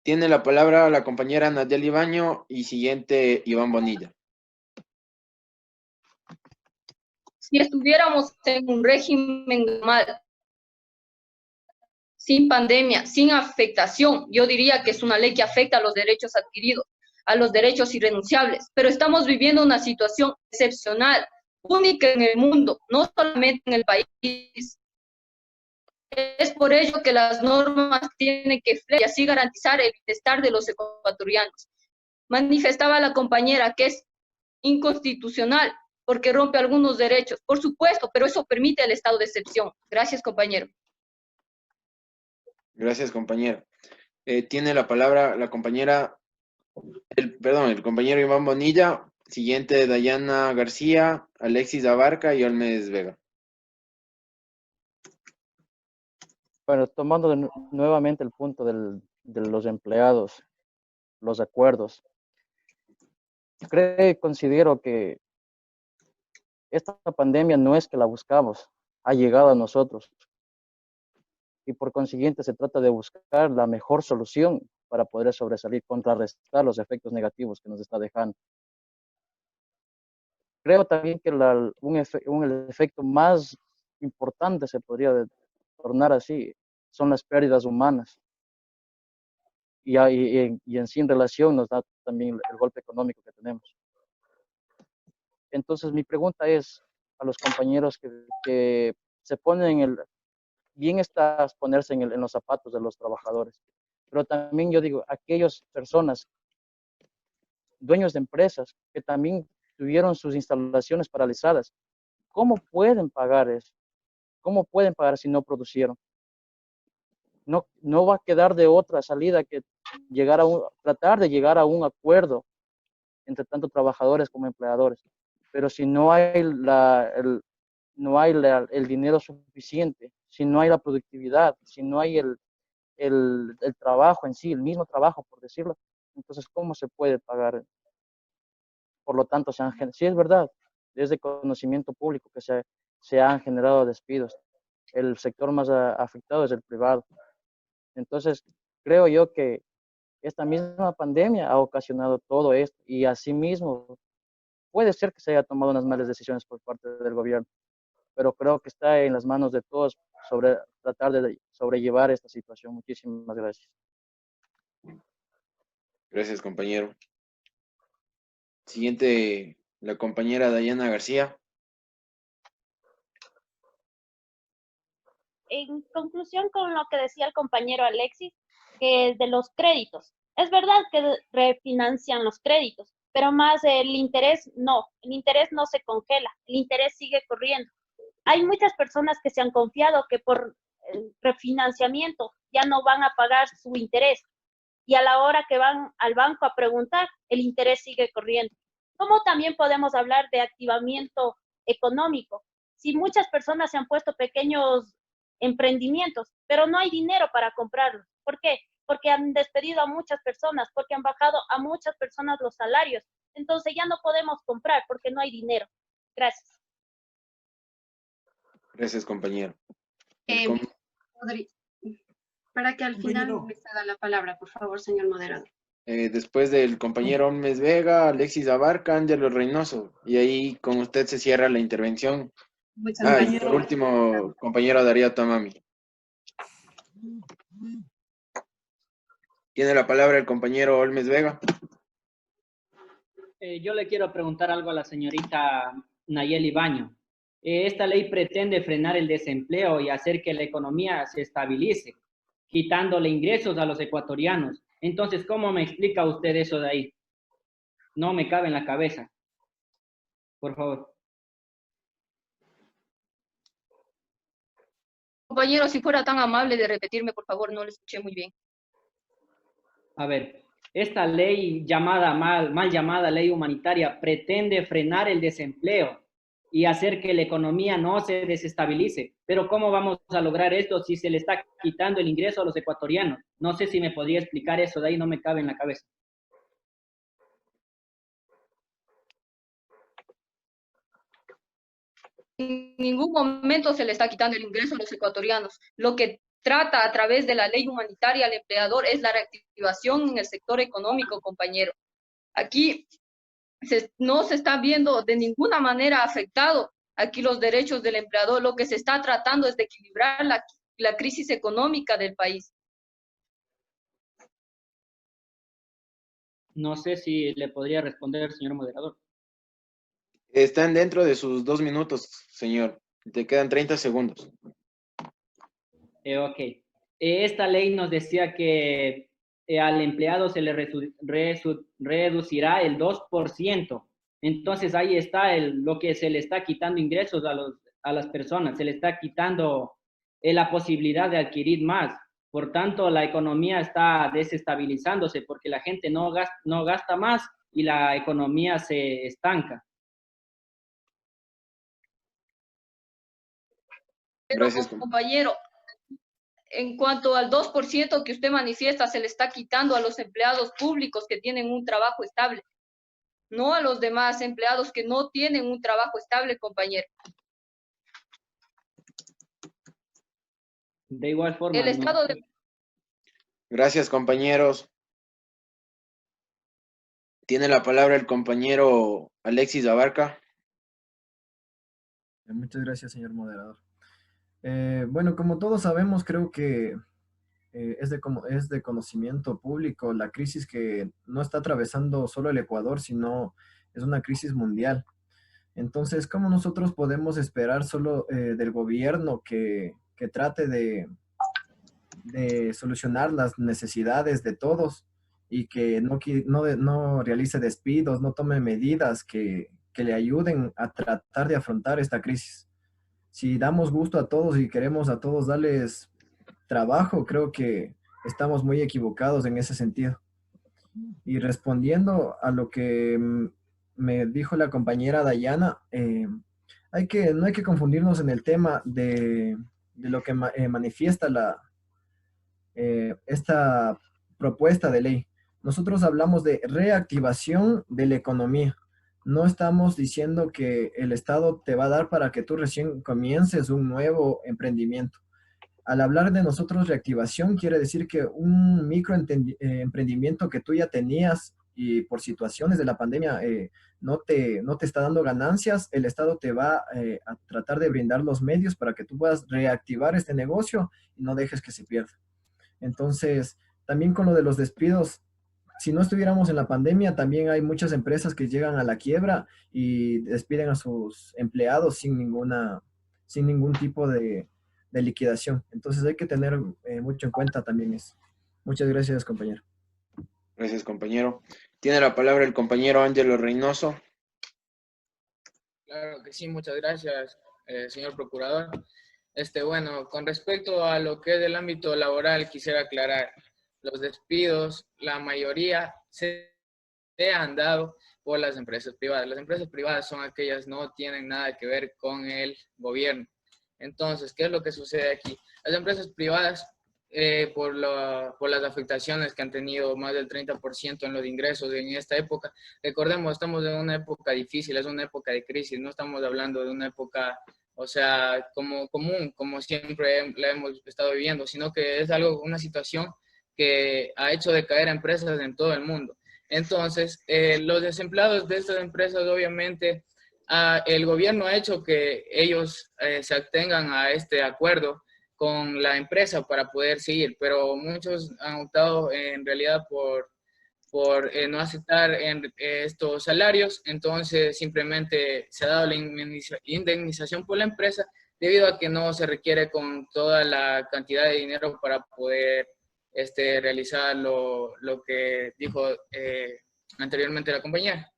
Tiene la palabra la compañera Nayeli Baño y siguiente Iván Bonilla. Si estuviéramos en un régimen normal, sin pandemia, sin afectación, yo diría que es una ley que afecta a los derechos adquiridos, a los derechos irrenunciables, pero estamos viviendo una situación excepcional, única en el mundo, no solamente en el país. Es por ello que las normas tienen que y así garantizar el bienestar de los ecuatorianos. Manifestaba la compañera que es inconstitucional porque rompe algunos derechos, por supuesto, pero eso permite el estado de excepción. Gracias, compañero. Gracias, compañero. Tiene la palabra la compañera, el compañero Iván Bonilla, siguiente Dayana García, Alexis Abarca y Olmes Vega. Bueno, tomando nuevamente el punto de los empleados, los acuerdos, considero que esta pandemia no es que la buscamos, ha llegado a nosotros. Y por consiguiente se trata de buscar la mejor solución para poder sobresalir, contrarrestar los efectos negativos que nos está dejando. Creo también que el efecto más importante, se podría tornar así, son las pérdidas humanas. Y en sí en relación nos da también el golpe económico que tenemos. Entonces mi pregunta es a los compañeros que se ponen bien está ponerse en los zapatos de los trabajadores, pero también yo digo, aquellas personas, dueños de empresas, que también tuvieron sus instalaciones paralizadas, ¿cómo pueden pagar eso? ¿Cómo pueden pagar si no producieron? No va a quedar de otra salida que tratar de llegar a un acuerdo entre tanto trabajadores como empleadores. Pero si no hay el dinero suficiente, si no hay la productividad, si no hay el trabajo en sí, el mismo trabajo, por decirlo, entonces, ¿cómo se puede pagar? Por lo tanto, sí es verdad, es de conocimiento público que se han generado despidos. El sector más afectado es el privado. Entonces, creo yo que esta misma pandemia ha ocasionado todo esto y asimismo puede ser que se haya tomado unas malas decisiones por parte del gobierno, pero creo que está en las manos de todos tratar de sobrellevar esta situación. Muchísimas gracias. Gracias, compañero. Siguiente, la compañera Dayana García. En conclusión con lo que decía el compañero Alexis, que de los créditos. Es verdad que refinancian los créditos, pero más el interés no se congela, el interés sigue corriendo. Hay muchas personas que se han confiado que por el refinanciamiento ya no van a pagar su interés y a la hora que van al banco a preguntar, el interés sigue corriendo. ¿Cómo también podemos hablar de activamiento económico? Si muchas personas se han puesto pequeños emprendimientos, pero no hay dinero para comprarlos. ¿Por qué? Porque han despedido a muchas personas, porque han bajado a muchas personas los salarios. Entonces ya no podemos comprar porque no hay dinero. Gracias. Gracias, compañero. Para que al final me ceda la palabra, por favor, señor moderador. Después del compañero Olmes Vega, Alexis Abarca, Ángelo Reynoso. Y ahí con usted se cierra la intervención. Y por último, compañero Darío Tamami. Tiene la palabra el compañero Olmes Vega. Yo le quiero preguntar algo a la señorita Nayeli Baño. Esta ley pretende frenar el desempleo y hacer que la economía se estabilice, quitándole ingresos a los ecuatorianos. Entonces, ¿cómo me explica usted eso de ahí? No me cabe en la cabeza. Por favor. Compañero, si fuera tan amable de repetirme, por favor, no lo escuché muy bien. A ver, esta ley mal llamada ley humanitaria pretende frenar el desempleo y hacer que la economía no se desestabilice. Pero ¿cómo vamos a lograr esto si se le está quitando el ingreso a los ecuatorianos? No sé si me podría explicar eso, de ahí no me cabe en la cabeza. en ningún momento se le está quitando el ingreso a los ecuatorianos. Lo que trata a través de la ley humanitaria al empleador es la reactivación en el sector económico, compañero. Aquí no se está viendo de ninguna manera afectado aquí los derechos del empleador. Lo que se está tratando es de equilibrar la crisis económica del país. No sé si le podría responder, señor moderador. Están dentro de sus 2 minutos, señor. Te quedan 30 segundos. Ok. Esta ley nos decía que al empleado se le reducirá el 2%. Entonces ahí está lo que se le está quitando ingresos a las personas, se le está quitando la posibilidad de adquirir más. Por tanto, la economía está desestabilizándose porque la gente no gasta más y la economía se estanca. Gracias, compañero. En cuanto al 2% que usted manifiesta, se le está quitando a los empleados públicos que tienen un trabajo estable, no a los demás empleados que no tienen un trabajo estable, compañero. De igual forma. El Estado de... Gracias, compañeros. Tiene la palabra el compañero Alexis Abarca. Muchas gracias, señor moderador. Bueno, como todos sabemos, creo que es de conocimiento público la crisis que no está atravesando solo el Ecuador, sino es una crisis mundial. Entonces, ¿cómo nosotros podemos esperar solo del gobierno que trate de solucionar las necesidades de todos y que no realice despidos, no tome medidas que le ayuden a tratar de afrontar esta crisis? Si damos gusto a todos y queremos a todos darles trabajo, creo que estamos muy equivocados en ese sentido. Y respondiendo a lo que me dijo la compañera Dayana, no hay que confundirnos en el tema de lo que manifiesta esta propuesta de ley. Nosotros hablamos de reactivación de la economía. No estamos diciendo que el Estado te va a dar para que tú recién comiences un nuevo emprendimiento. Al hablar de nosotros reactivación, quiere decir que un microemprendimiento que tú ya tenías y por situaciones de la pandemia no te está dando ganancias, el Estado te va a tratar de brindar los medios para que tú puedas reactivar este negocio y no dejes que se pierda. Entonces, también con lo de los despidos, si no estuviéramos en la pandemia, también hay muchas empresas que llegan a la quiebra y despiden a sus empleados sin ningún tipo de liquidación. Entonces hay que tener mucho en cuenta también eso. Muchas gracias, compañero. Gracias, compañero. Tiene la palabra el compañero Ángelo Reynoso. Claro que sí, muchas gracias, señor procurador. Bueno, con respecto a lo que es del ámbito laboral, quisiera aclarar, los despidos, la mayoría se han dado por las empresas privadas. Las empresas privadas son aquellas que no tienen nada que ver con el gobierno. Entonces, ¿qué es lo que sucede aquí? Las empresas privadas, por las afectaciones que han tenido más del 30% en los ingresos en esta época, recordemos, estamos en una época difícil, es una época de crisis, no estamos hablando de una época, o sea, como siempre la hemos estado viviendo, sino que es una situación que ha hecho decaer a empresas en todo el mundo. Entonces, los desempleados de estas empresas, obviamente, el gobierno ha hecho que ellos se atengan a este acuerdo con la empresa para poder seguir, pero muchos han optado en realidad por no aceptar estos salarios, entonces simplemente se ha dado la indemnización por la empresa debido a que no se requiere con toda la cantidad de dinero para poder realizar lo que dijo anteriormente la compañera.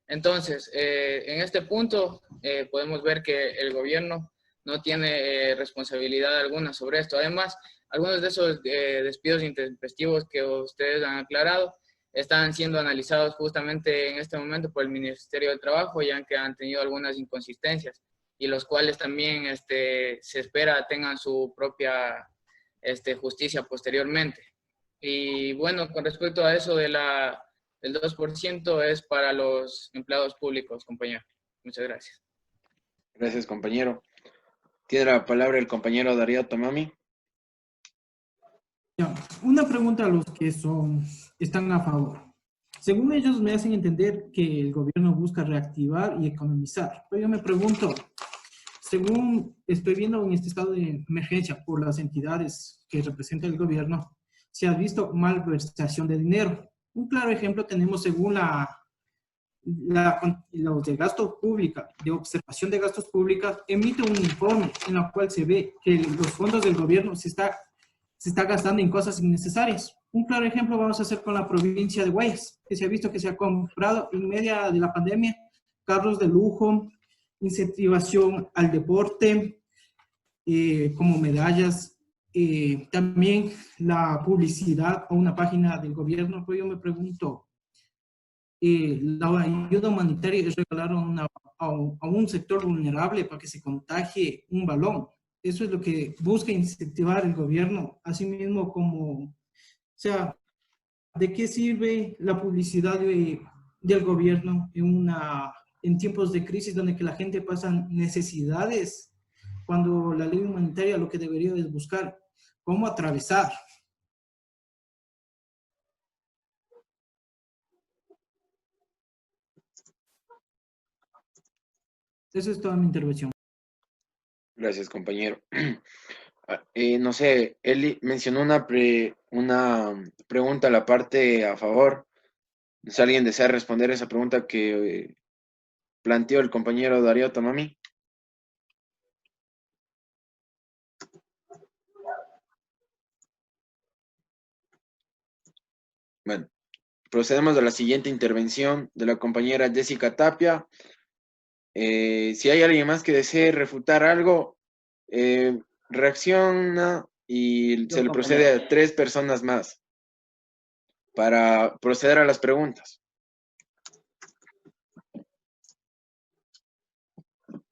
Entonces, en este punto podemos ver que el gobierno no tiene responsabilidad alguna sobre esto. Además, algunos de esos despidos intempestivos que ustedes han aclarado están siendo analizados justamente en este momento por el Ministerio del Trabajo, ya que han tenido algunas inconsistencias y los cuales también se espera tengan su propia justicia posteriormente. Y bueno, con respecto a eso del 2% es para los empleados públicos, compañero. Muchas gracias. Gracias, compañero. Tiene la palabra el compañero Darío Tomami. Ya, una pregunta a los que están a favor. Según ellos me hacen entender que el gobierno busca reactivar y economizar. Pero yo me pregunto, según estoy viendo en este estado de emergencia por las entidades que representa el gobierno, se ha visto malversación de dinero. Un claro ejemplo tenemos según los de gasto pública, de observación de gastos públicos, emite un informe en el cual se ve que los fondos del gobierno se está gastando en cosas innecesarias. Un claro ejemplo vamos a hacer con la provincia de Guayas, que se ha visto que se ha comprado en media de la pandemia carros de lujo, incentivación al deporte, como medallas, también la publicidad a una página del gobierno. Pero yo me pregunto, la ayuda humanitaria es regalar a un sector vulnerable para que se contagie un balón. Eso es lo que busca incentivar el gobierno, así mismo como, o sea, ¿de qué sirve la publicidad del gobierno en tiempos de crisis donde que la gente pasa necesidades, cuando la ley humanitaria lo que debería es buscar cómo atravesar? Esa es toda mi intervención. Gracias, compañero. No sé, él mencionó una pregunta a la parte a favor. Si alguien desea responder esa pregunta que planteó el compañero Darío Tomami. Bueno, procedemos a la siguiente intervención de la compañera Jessica Tapia. Si hay alguien más que desee refutar algo, reacciona y se le procede a 3 personas más para proceder a las preguntas.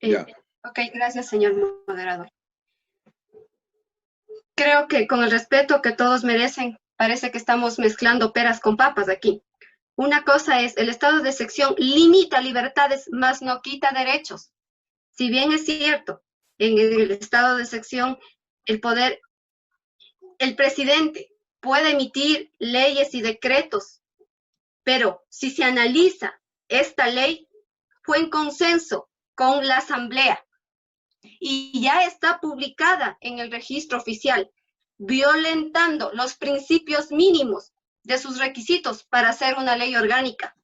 Ya. Ok, gracias, señor moderador. Creo que con el respeto que todos merecen, parece que estamos mezclando peras con papas aquí. Una cosa es, el estado de excepción limita libertades, mas no quita derechos. Si bien es cierto, en el estado de excepción, el presidente puede emitir leyes y decretos, pero si se analiza, esta ley fue en consenso con la Asamblea y ya está publicada en el registro oficial, violentando los principios mínimos de sus requisitos para hacer una ley orgánica.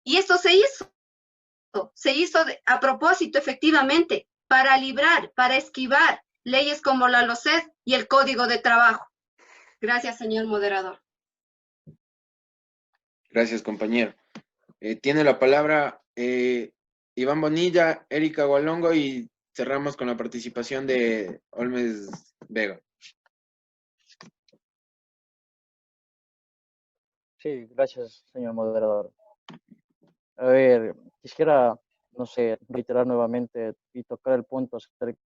Y esto se hizo a propósito, efectivamente, para librar, para esquivar leyes como la LOCED y el Código de Trabajo. Gracias, señor moderador. Gracias, compañero. Tiene la palabra Iván Bonilla, Erika Gualongo y cerramos con la participación de Olmes Vega. Sí, gracias, señor moderador. A ver, quisiera, no sé, reiterar nuevamente y tocar el punto acerca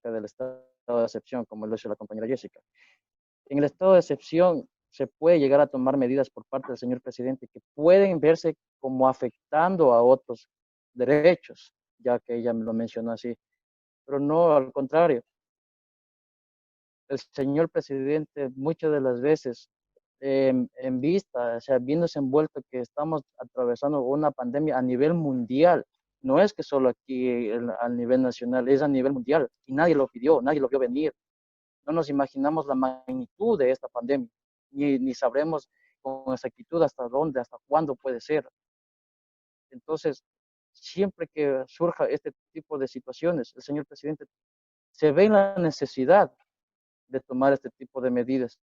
del estado de excepción, como lo hizo la compañera Jessica. En el estado de excepción se puede llegar a tomar medidas por parte del señor presidente que pueden verse como afectando a otros derechos, ya que ella me lo mencionó así, pero no al contrario. El señor presidente muchas de las veces en vista, o sea, viéndose envuelto que estamos atravesando una pandemia a nivel mundial, no es que solo aquí a nivel nacional, es a nivel mundial y nadie lo pidió, nadie lo vio venir. No nos imaginamos la magnitud de esta pandemia, ni sabremos con exactitud hasta dónde, hasta cuándo puede ser. Entonces, siempre que surja este tipo de situaciones, el señor presidente se ve en la necesidad de tomar este tipo de medidas,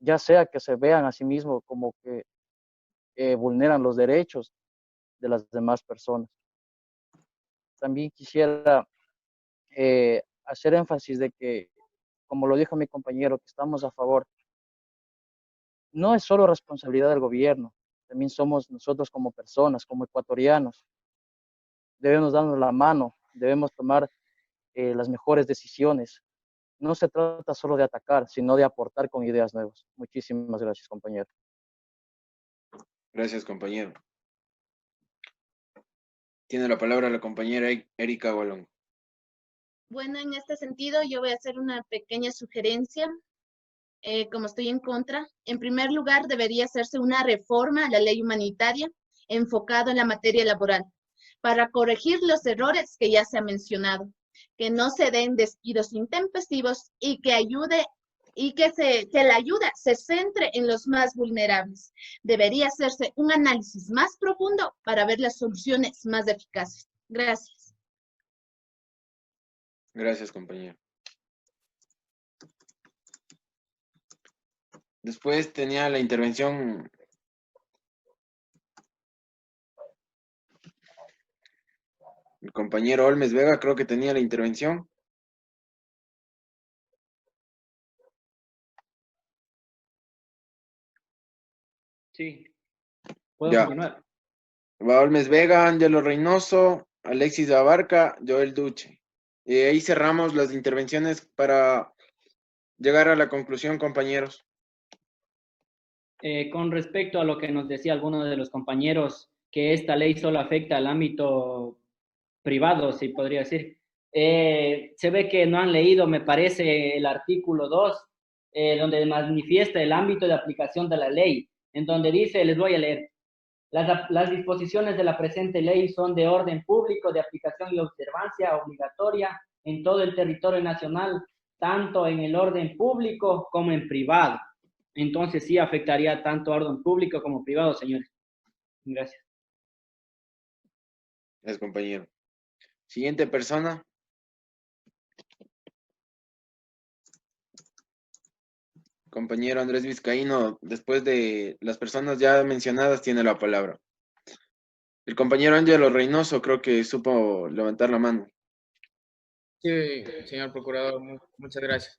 ya sea que se vean a sí mismos como que vulneran los derechos de las demás personas. También quisiera hacer énfasis de que, como lo dijo mi compañero, que estamos a favor. No es solo responsabilidad del gobierno, también somos nosotros como personas, como ecuatorianos. Debemos darnos la mano, debemos tomar las mejores decisiones. No se trata solo de atacar, sino de aportar con ideas nuevas. Muchísimas gracias, compañero. Gracias, compañero. Tiene la palabra la compañera Erika Golón. Bueno, en este sentido, yo voy a hacer una pequeña sugerencia. Como estoy en contra, en primer lugar, debería hacerse una reforma a la ley humanitaria enfocado en la materia laboral para corregir los errores que ya se han mencionado, que no se den despidos intempestivos y que ayude y que la ayuda se centre en los más vulnerables. Debería hacerse un análisis más profundo para ver las soluciones más eficaces. Gracias. Gracias, compañero. Después tenía la intervención el compañero Olmes Vega, creo que tenía la intervención. Sí, puedo Ya. continuar. Va Olmes Vega, Ángelo Reynoso, Alexis Abarca, Joel Duche. Y ahí cerramos las intervenciones para llegar a la conclusión, compañeros. Con respecto a lo que nos decía alguno de los compañeros, que esta ley solo afecta al ámbito privado, si podría decir. Se ve que no han leído, me parece, el artículo 2, donde manifiesta el ámbito de aplicación de la ley, en donde dice, les voy a leer, las disposiciones de la presente ley son de orden público, de aplicación y observancia obligatoria en todo el territorio nacional, tanto en el orden público como en privado. Entonces sí afectaría tanto a orden público como privado, señores. Gracias. Gracias, compañero. Siguiente persona. Compañero Andrés Vizcaíno, después de las personas ya mencionadas, tiene la palabra. El compañero Ángelo Reynoso creo que supo levantar la mano. Sí, señor procurador, muchas gracias.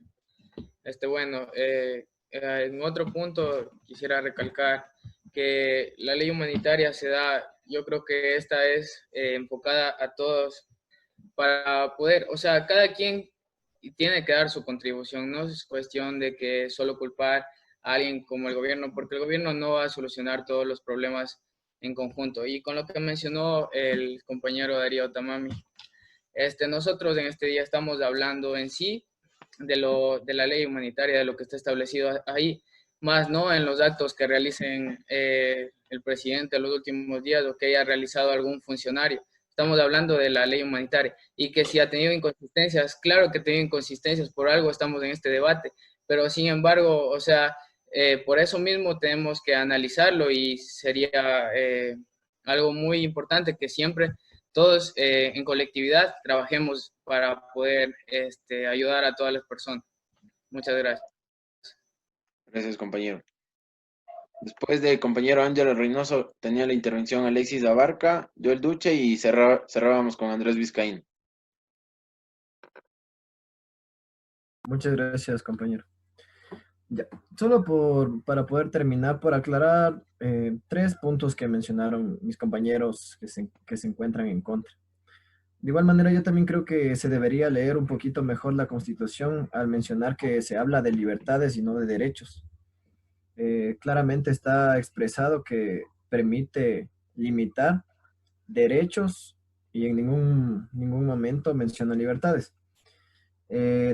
Bueno, en otro punto quisiera recalcar que la ley humanitaria se da, yo creo que esta es enfocada a todos para poder, o sea, cada quien tiene que dar su contribución, no es cuestión de que solo culpar a alguien como el gobierno, porque el gobierno no va a solucionar todos los problemas en conjunto. Y con lo que mencionó el compañero Darío Tamami, nosotros en este día estamos hablando en sí de la ley humanitaria, de lo que está establecido ahí, más no en los actos que realicen el presidente en los últimos días o que haya realizado algún funcionario. Estamos hablando de la ley humanitaria y que si ha tenido inconsistencias, claro que ha tenido inconsistencias, por algo estamos en este debate, pero sin embargo, o sea, por eso mismo tenemos que analizarlo y sería algo muy importante que siempre todos en colectividad trabajemos para poder ayudar a todas las personas. Muchas gracias. Gracias, compañero. Después del compañero Ángelo Reynoso tenía la intervención Alexis Abarca, Joel Duche y cerrábamos con Andrés Vizcaíno. Muchas gracias, compañero. Ya, solo para poder terminar, por aclarar 3 puntos que mencionaron mis compañeros que se encuentran en contra. De igual manera, yo también creo que se debería leer un poquito mejor la Constitución al mencionar que se habla de libertades y no de derechos. Claramente está expresado que permite limitar derechos y en ningún momento menciona libertades.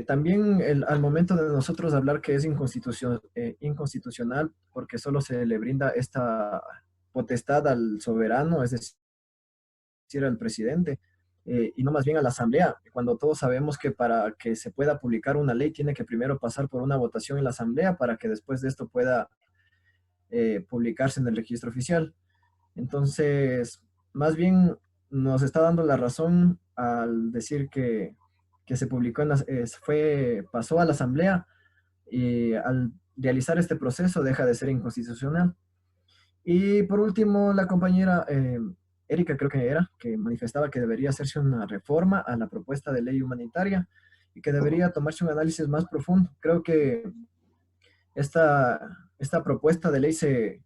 También al momento de nosotros hablar que es inconstitucional porque solo se le brinda esta potestad al soberano, es decir, al presidente, y no más bien a la asamblea, cuando todos sabemos que para que se pueda publicar una ley tiene que primero pasar por una votación en la asamblea para que después de esto pueda publicarse en el registro oficial. Entonces, más bien nos está dando la razón al decir que se publicó pasó a la asamblea y al realizar este proceso deja de ser inconstitucional. Y por último, la compañera Erika, creo que era, que manifestaba que debería hacerse una reforma a la propuesta de ley humanitaria y que debería tomarse un análisis más profundo. Creo que esta propuesta de ley se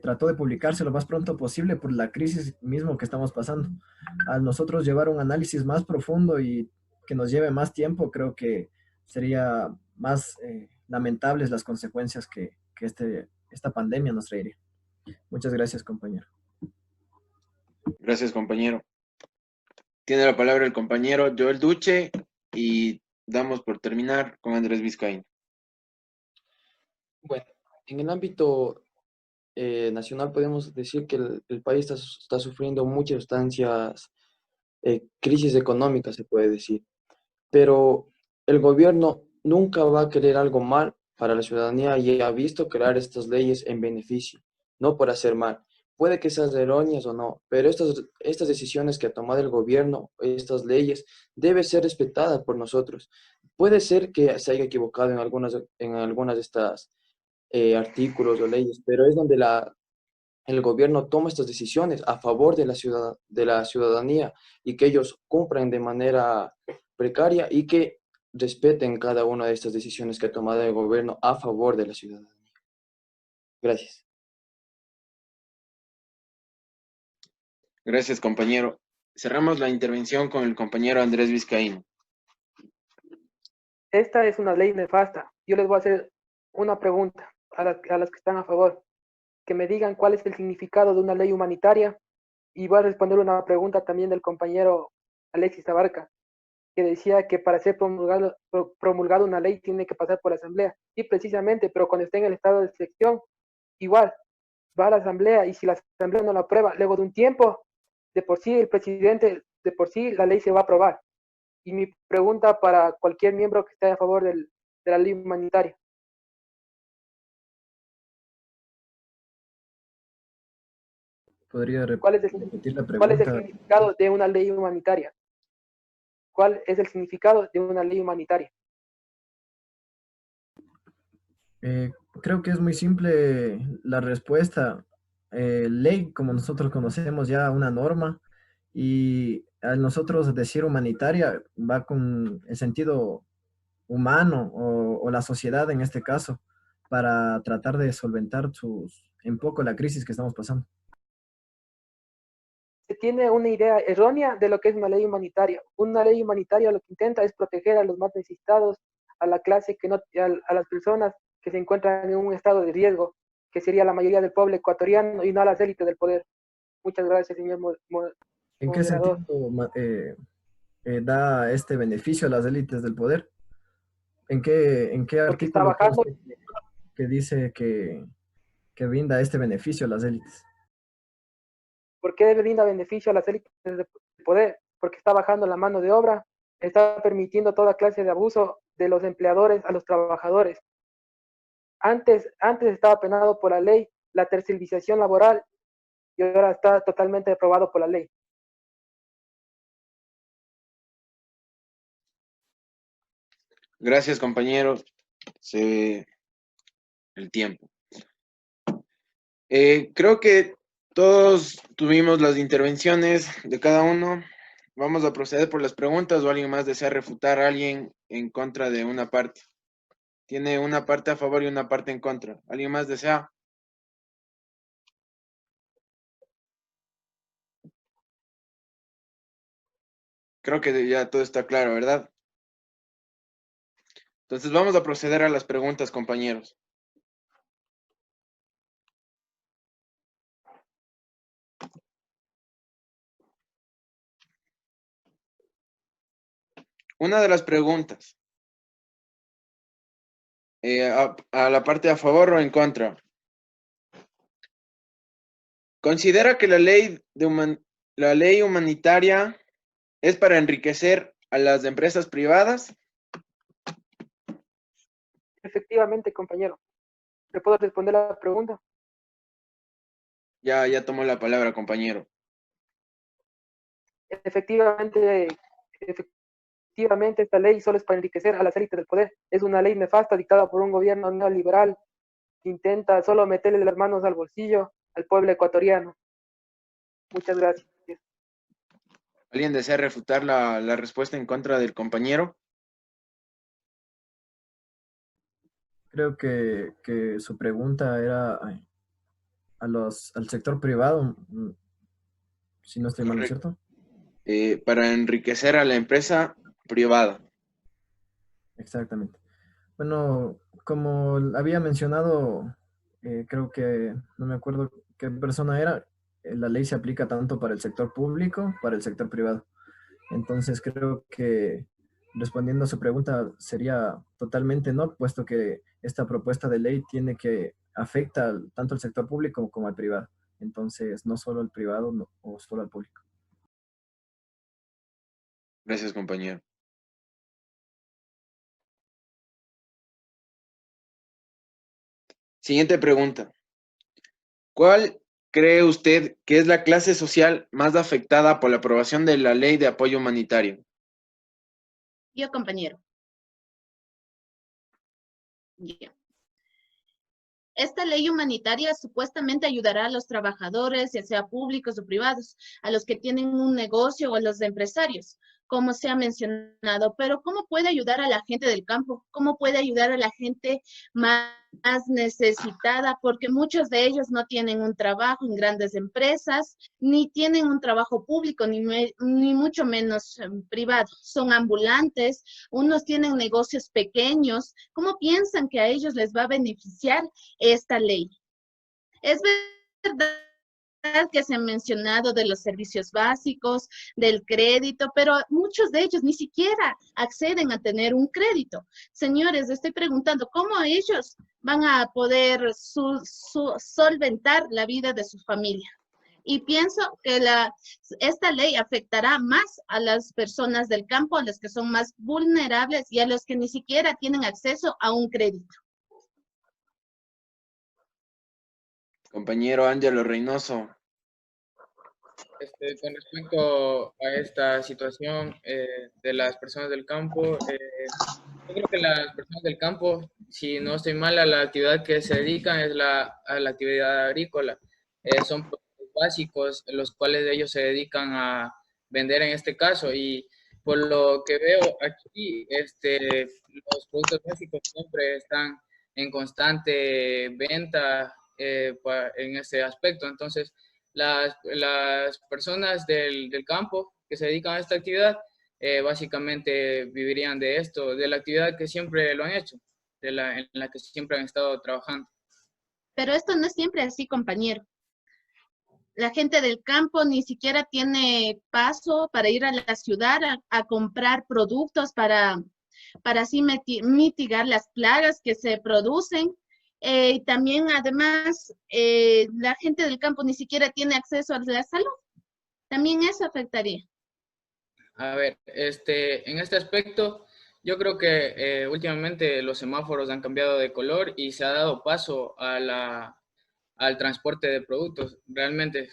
trató de publicarse lo más pronto posible por la crisis mismo que estamos pasando. Al nosotros llevar un análisis más profundo y que nos lleve más tiempo, creo que sería más lamentables las consecuencias que esta pandemia nos traería. Muchas gracias, compañero. Gracias, compañero. Tiene la palabra el compañero Joel Duche y damos por terminar con Andrés Vizcaíno. Bueno, en el ámbito nacional podemos decir que el país está sufriendo muchas instancias, crisis económica se puede decir, pero el gobierno nunca va a querer algo mal para la ciudadanía y ha visto crear estas leyes en beneficio, no por hacer mal. Puede que sean erróneas o no, pero estas decisiones que ha tomado el gobierno, estas leyes, deben ser respetadas por nosotros. Puede ser que se haya equivocado en algunas de estas artículos o leyes, pero es donde el gobierno toma estas decisiones a favor de de la ciudadanía y que ellos cumplan de manera precaria y que respeten cada una de estas decisiones que ha tomado el gobierno a favor de la ciudadanía. Gracias. Gracias, compañero. Cerramos la intervención con el compañero Andrés Vizcaíno. Esta es una ley nefasta. Yo les voy a hacer una pregunta a las que están a favor, que me digan cuál es el significado de una ley humanitaria, y voy a responder una pregunta también del compañero Alexis Abarca, que decía que para ser promulgada una ley tiene que pasar por la asamblea. Y precisamente, pero cuando esté en el estado de excepción, igual, va a la asamblea y si la asamblea no la aprueba, luego de un tiempo, de por sí el presidente, de por sí la ley se va a aprobar. Y mi pregunta para cualquier miembro que esté a favor de la ley humanitaria. ¿Podría ¿Cuál es repetir la cuál es el pregunta? significado de una ley humanitaria? ¿Cuál es el significado de una ley humanitaria? Eh, Creo que es muy simple la respuesta. Ley, como nosotros conocemos ya una norma, y al nosotros decir humanitaria va con el sentido humano o la sociedad en este caso, para tratar de solventar en poco la crisis que estamos pasando. Se tiene una idea errónea de lo que es una ley humanitaria. Una ley humanitaria lo que intenta es proteger a los más necesitados, a la clase que no, a las personas que se encuentran en un estado de riesgo, que sería la mayoría del pueblo ecuatoriano y no a las élites del poder. Muchas gracias, señor ¿En qué sentido moderador. da este beneficio a las élites del poder? En qué Porque está artículo cree bajando, usted que dice que brinda este beneficio a las élites? ¿por qué brinda beneficio a las élites del poder? Porque está bajando la mano de obra, está permitiendo toda clase de abuso de los empleadores a los trabajadores. Antes estaba penado por la ley la tercerización laboral y ahora está totalmente aprobado por la ley. Gracias, compañeros. El tiempo. Creo que todos tuvimos las intervenciones de cada uno. Vamos a proceder por las preguntas o alguien más desea refutar a alguien en contra de una parte. Tiene una parte a favor y una parte en contra. ¿Alguien más desea? Creo que ya todo está claro, ¿verdad? Entonces vamos a proceder a las preguntas, compañeros. Una de las preguntas, a la parte a favor o en contra. ¿Considera que la ley humanitaria es para enriquecer a las empresas privadas? Efectivamente, compañero. ¿Le puedo responder la pregunta? Ya tomó la palabra, compañero. Efectivamente, esta ley solo es para enriquecer a las élites del poder. Es una ley nefasta dictada por un gobierno neoliberal que intenta solo meterle las manos al bolsillo al pueblo ecuatoriano. Muchas gracias. ¿Alguien desea refutar la respuesta en contra del compañero? Creo que su pregunta era al sector privado, si no estoy mal, ¿no es cierto? Para enriquecer a la empresa privada. Exactamente. Bueno, como había mencionado, creo que no me acuerdo qué persona era, la ley se aplica tanto para el sector público, para el sector privado. Entonces creo que respondiendo a su pregunta sería totalmente no, puesto que esta propuesta de ley tiene que afecta tanto al sector público como al privado. Entonces no solo al privado o solo al público. Gracias, compañero. Siguiente pregunta. ¿Cuál cree usted que es la clase social más afectada por la aprobación de la ley de apoyo humanitario? Yo, compañero. Ya. Esta ley humanitaria supuestamente ayudará a los trabajadores, ya sea públicos o privados, a los que tienen un negocio o a los empresarios, como se ha mencionado. Pero ¿cómo puede ayudar a la gente del campo? ¿Cómo puede ayudar a la gente más necesitada? Porque muchos de ellos no tienen un trabajo en grandes empresas, ni tienen un trabajo público, ni mucho menos privado. Son ambulantes, unos tienen negocios pequeños. ¿Cómo piensan que a ellos les va a beneficiar esta ley? Es verdad que se han mencionado de los servicios básicos, del crédito, pero muchos de ellos ni siquiera acceden a tener un crédito. Señores, estoy preguntando, ¿cómo ellos van a poder solventar la vida de su familia? Y pienso que esta ley afectará más a las personas del campo, a los que son más vulnerables y a los que ni siquiera tienen acceso a un crédito. Compañero Ángelo Reynoso. Con respecto a esta situación de las personas del campo, yo creo que las personas del campo, si no estoy mal, a la actividad que se dedican es a la actividad agrícola. Son productos básicos, los cuales ellos se dedican a vender en este caso. Y por lo que veo aquí, los productos básicos siempre están en constante venta en ese aspecto. Entonces, las personas del campo que se dedican a esta actividad básicamente vivirían de esto, de la actividad que siempre lo han hecho, en la que siempre han estado trabajando. Pero esto no es siempre así, compañero. La gente del campo ni siquiera tiene paso para ir a la ciudad a comprar productos para así mitigar las plagas que se producen. Y también, además, la gente del campo ni siquiera tiene acceso a la salud. También eso afectaría. A ver, en este aspecto, yo creo que últimamente los semáforos han cambiado de color y se ha dado paso al transporte de productos. Realmente,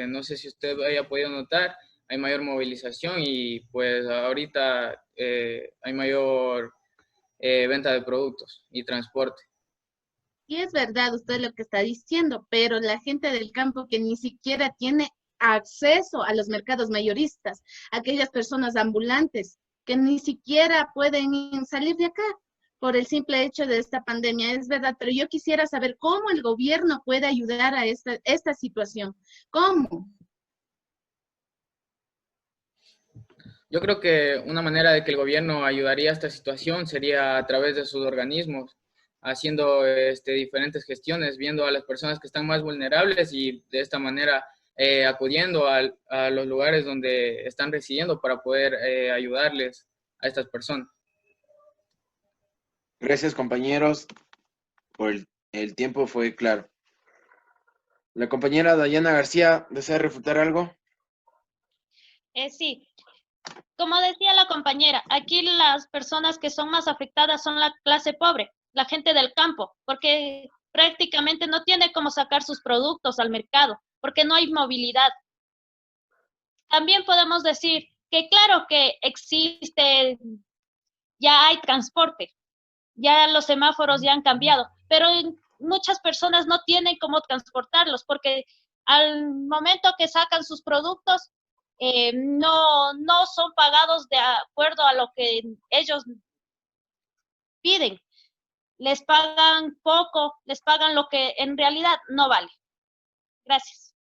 no sé si usted haya podido notar, hay mayor movilización y pues ahorita hay mayor venta de productos y transporte. Y es verdad usted lo que está diciendo, pero la gente del campo que ni siquiera tiene acceso a los mercados mayoristas, aquellas personas ambulantes que ni siquiera pueden salir de acá por el simple hecho de esta pandemia, es verdad, pero yo quisiera saber cómo el gobierno puede ayudar a esta situación. ¿Cómo? Yo creo que una manera de que el gobierno ayudaría a esta situación sería a través de sus organismos, haciendo diferentes gestiones, viendo a las personas que están más vulnerables y de esta manera acudiendo a los lugares donde están residiendo para poder ayudarles a estas personas. Gracias, compañeros, por el tiempo, fue claro. La compañera Dayana García, ¿desea refutar algo? Sí, como decía la compañera, aquí las personas que son más afectadas son la clase pobre, la gente del campo, porque prácticamente no tiene cómo sacar sus productos al mercado, porque no hay movilidad. También podemos decir que claro que existe, ya hay transporte, ya los semáforos ya han cambiado, pero muchas personas no tienen cómo transportarlos, porque al momento que sacan sus productos, no son pagados de acuerdo a lo que ellos piden. Les pagan poco, les pagan lo que en realidad no vale. Gracias.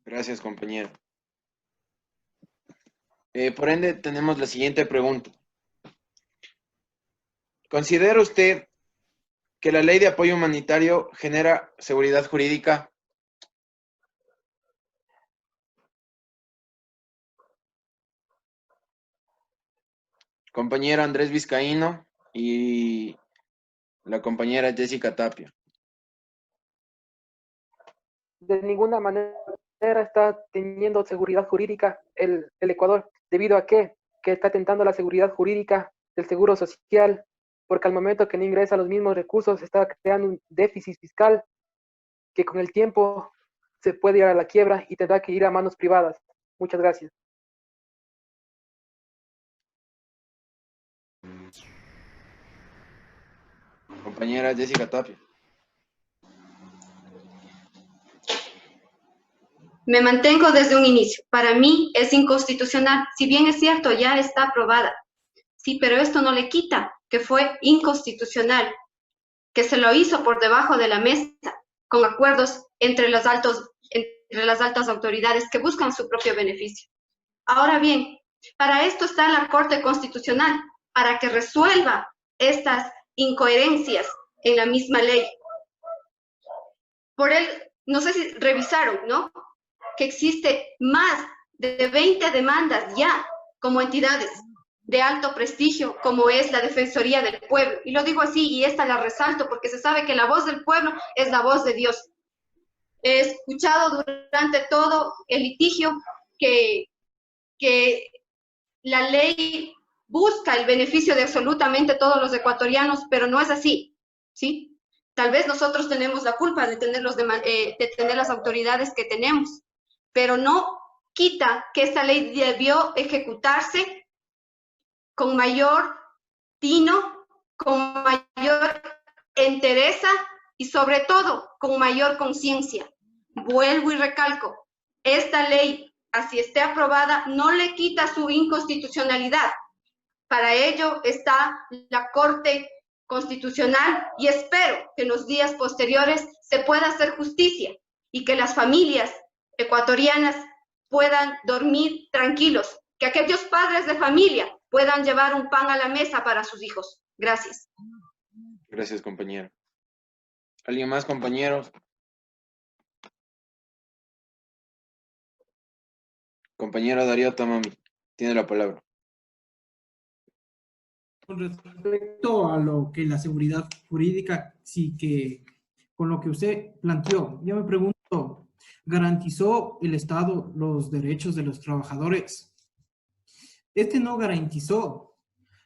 Gracias, compañero. Por ende, tenemos la siguiente pregunta. ¿Considera usted que la ley de apoyo humanitario genera seguridad jurídica? compañero Andrés Vizcaíno y la compañera Jessica Tapia. De ninguna manera está teniendo seguridad jurídica el Ecuador, debido a que está tentando la seguridad jurídica del seguro social, porque al momento que no ingresa los mismos recursos está creando un déficit fiscal que con el tiempo se puede ir a la quiebra y tendrá que ir a manos privadas. Muchas gracias. Compañera Jessica Tapia. Me mantengo desde un inicio. Para mí es inconstitucional. Si bien es cierto, ya está aprobada. Sí, pero esto no le quita que fue inconstitucional, que se lo hizo por debajo de la mesa, con acuerdos entre las altas autoridades que buscan su propio beneficio. Ahora bien, para esto está la Corte Constitucional, para que resuelva estas incoherencias en la misma ley. Por él, no sé si revisaron, ¿no? Que existe más de 20 demandas ya como entidades de alto prestigio, como es la Defensoría del Pueblo. Y lo digo así, y esta la resalto, porque se sabe que la voz del pueblo es la voz de Dios. He escuchado durante todo el litigio que la ley busca el beneficio de absolutamente todos los ecuatorianos, pero no es así, ¿sí? Tal vez nosotros tenemos la culpa de tener las autoridades que tenemos, pero no quita que esta ley debió ejecutarse con mayor tino, con mayor entereza y sobre todo con mayor conciencia. Vuelvo y recalco, esta ley, así esté aprobada, no le quita su inconstitucionalidad. Para ello está la Corte Constitucional y espero que en los días posteriores se pueda hacer justicia y que las familias ecuatorianas puedan dormir tranquilos, que aquellos padres de familia puedan llevar un pan a la mesa para sus hijos. Gracias. Gracias, compañero. ¿Alguien más, compañeros? Compañero Darío Tamami, tiene la palabra. Con respecto a lo que la seguridad jurídica, sí que con lo que usted planteó, yo me pregunto, ¿garantizó el Estado los derechos de los trabajadores? Este no garantizó,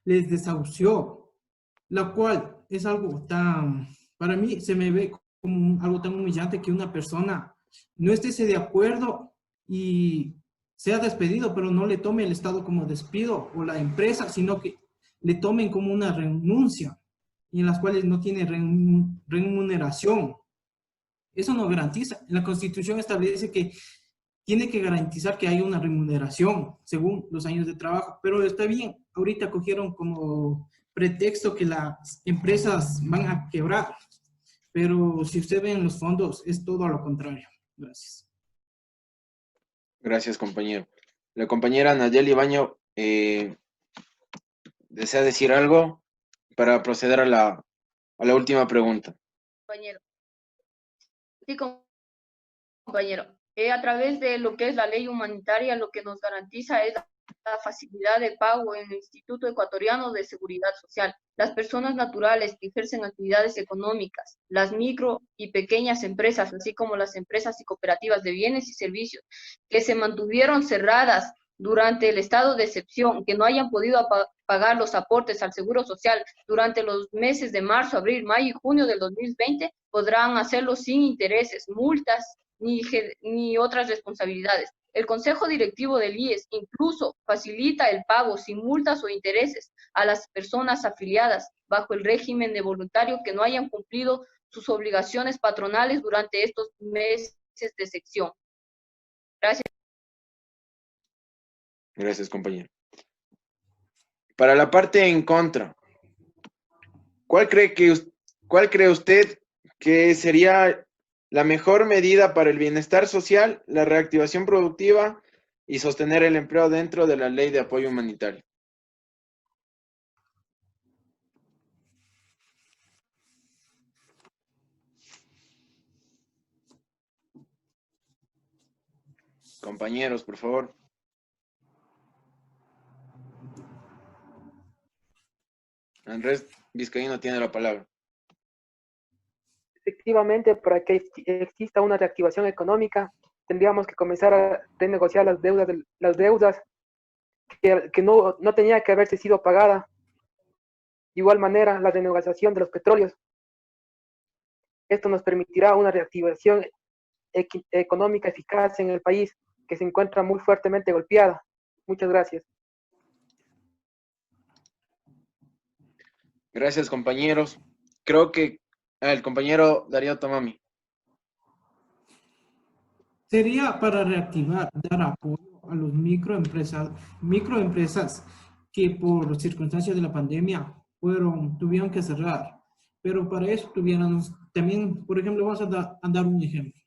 les desahució, la cual es algo tan, para mí se me ve como algo tan humillante que una persona no esté de acuerdo y sea despedido, pero no le tome el Estado como despido o la empresa, sino que le tomen como una renuncia y en las cuales no tiene remuneración. Eso no garantiza. La Constitución establece que tiene que garantizar que haya una remuneración según los años de trabajo, pero está bien, ahorita cogieron como pretexto que las empresas van a quebrar, pero si usted ve en los fondos es todo a lo contrario. Gracias. Gracias, compañero. La compañera Nayeli Baño desea decir algo para proceder a la última pregunta. Compañero. Sí, compañero. A través de lo que es la ley humanitaria, lo que nos garantiza es la facilidad de pago en el Instituto Ecuatoriano de Seguridad Social. Las personas naturales que ejercen actividades económicas, las micro y pequeñas empresas, así como las empresas y cooperativas de bienes y servicios, que se mantuvieron cerradas durante el estado de excepción, que no hayan podido pagar los aportes al Seguro Social durante los meses de marzo, abril, mayo y junio del 2020, podrán hacerlo sin intereses, multas, ni otras responsabilidades. El Consejo Directivo del IES incluso facilita el pago sin multas o intereses a las personas afiliadas bajo el régimen de voluntario que no hayan cumplido sus obligaciones patronales durante estos meses de sección. Gracias. Gracias, compañero. Para la parte en contra, ¿cuál cree usted que sería la mejor medida para el bienestar social, la reactivación productiva y sostener el empleo dentro de la ley de apoyo humanitario? Compañeros, por favor. Andrés Vizcaíno tiene la palabra. Efectivamente, para que exista una reactivación económica, tendríamos que comenzar a renegociar las deudas que no tenía que haberse sido pagada. De igual manera, la renegociación de los petróleos. Esto nos permitirá una reactivación económica eficaz en el país que se encuentra muy fuertemente golpeada. Muchas gracias. Gracias, compañeros. Creo que el compañero Darío Tomami. Sería para reactivar, dar apoyo a los microempresas que por circunstancias de la pandemia tuvieron que cerrar. Pero para eso tuviéramos también, por ejemplo, vamos a dar un ejemplo,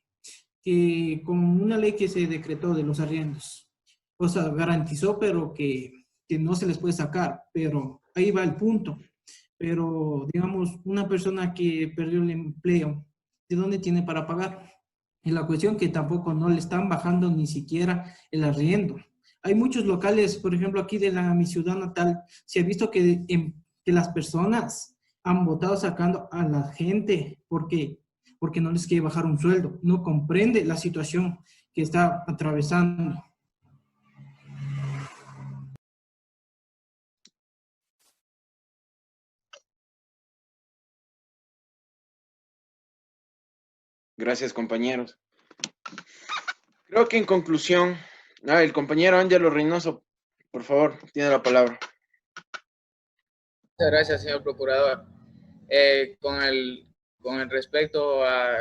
que con una ley que se decretó de los arriendos, o sea, garantizó, pero que no se les puede sacar, pero ahí va el punto. Pero, digamos, una persona que perdió el empleo, ¿de dónde tiene para pagar? Y la cuestión que tampoco no le están bajando ni siquiera el arriendo. Hay muchos locales, por ejemplo, aquí de mi ciudad natal, se ha visto que las personas han votado sacando a la gente porque no les quiere bajar un sueldo, no comprende la situación que está atravesando. Gracias, compañeros. Creo que en conclusión, el compañero Ángelo Reynoso, por favor, tiene la palabra. Muchas gracias, señor procurador. Con el respecto a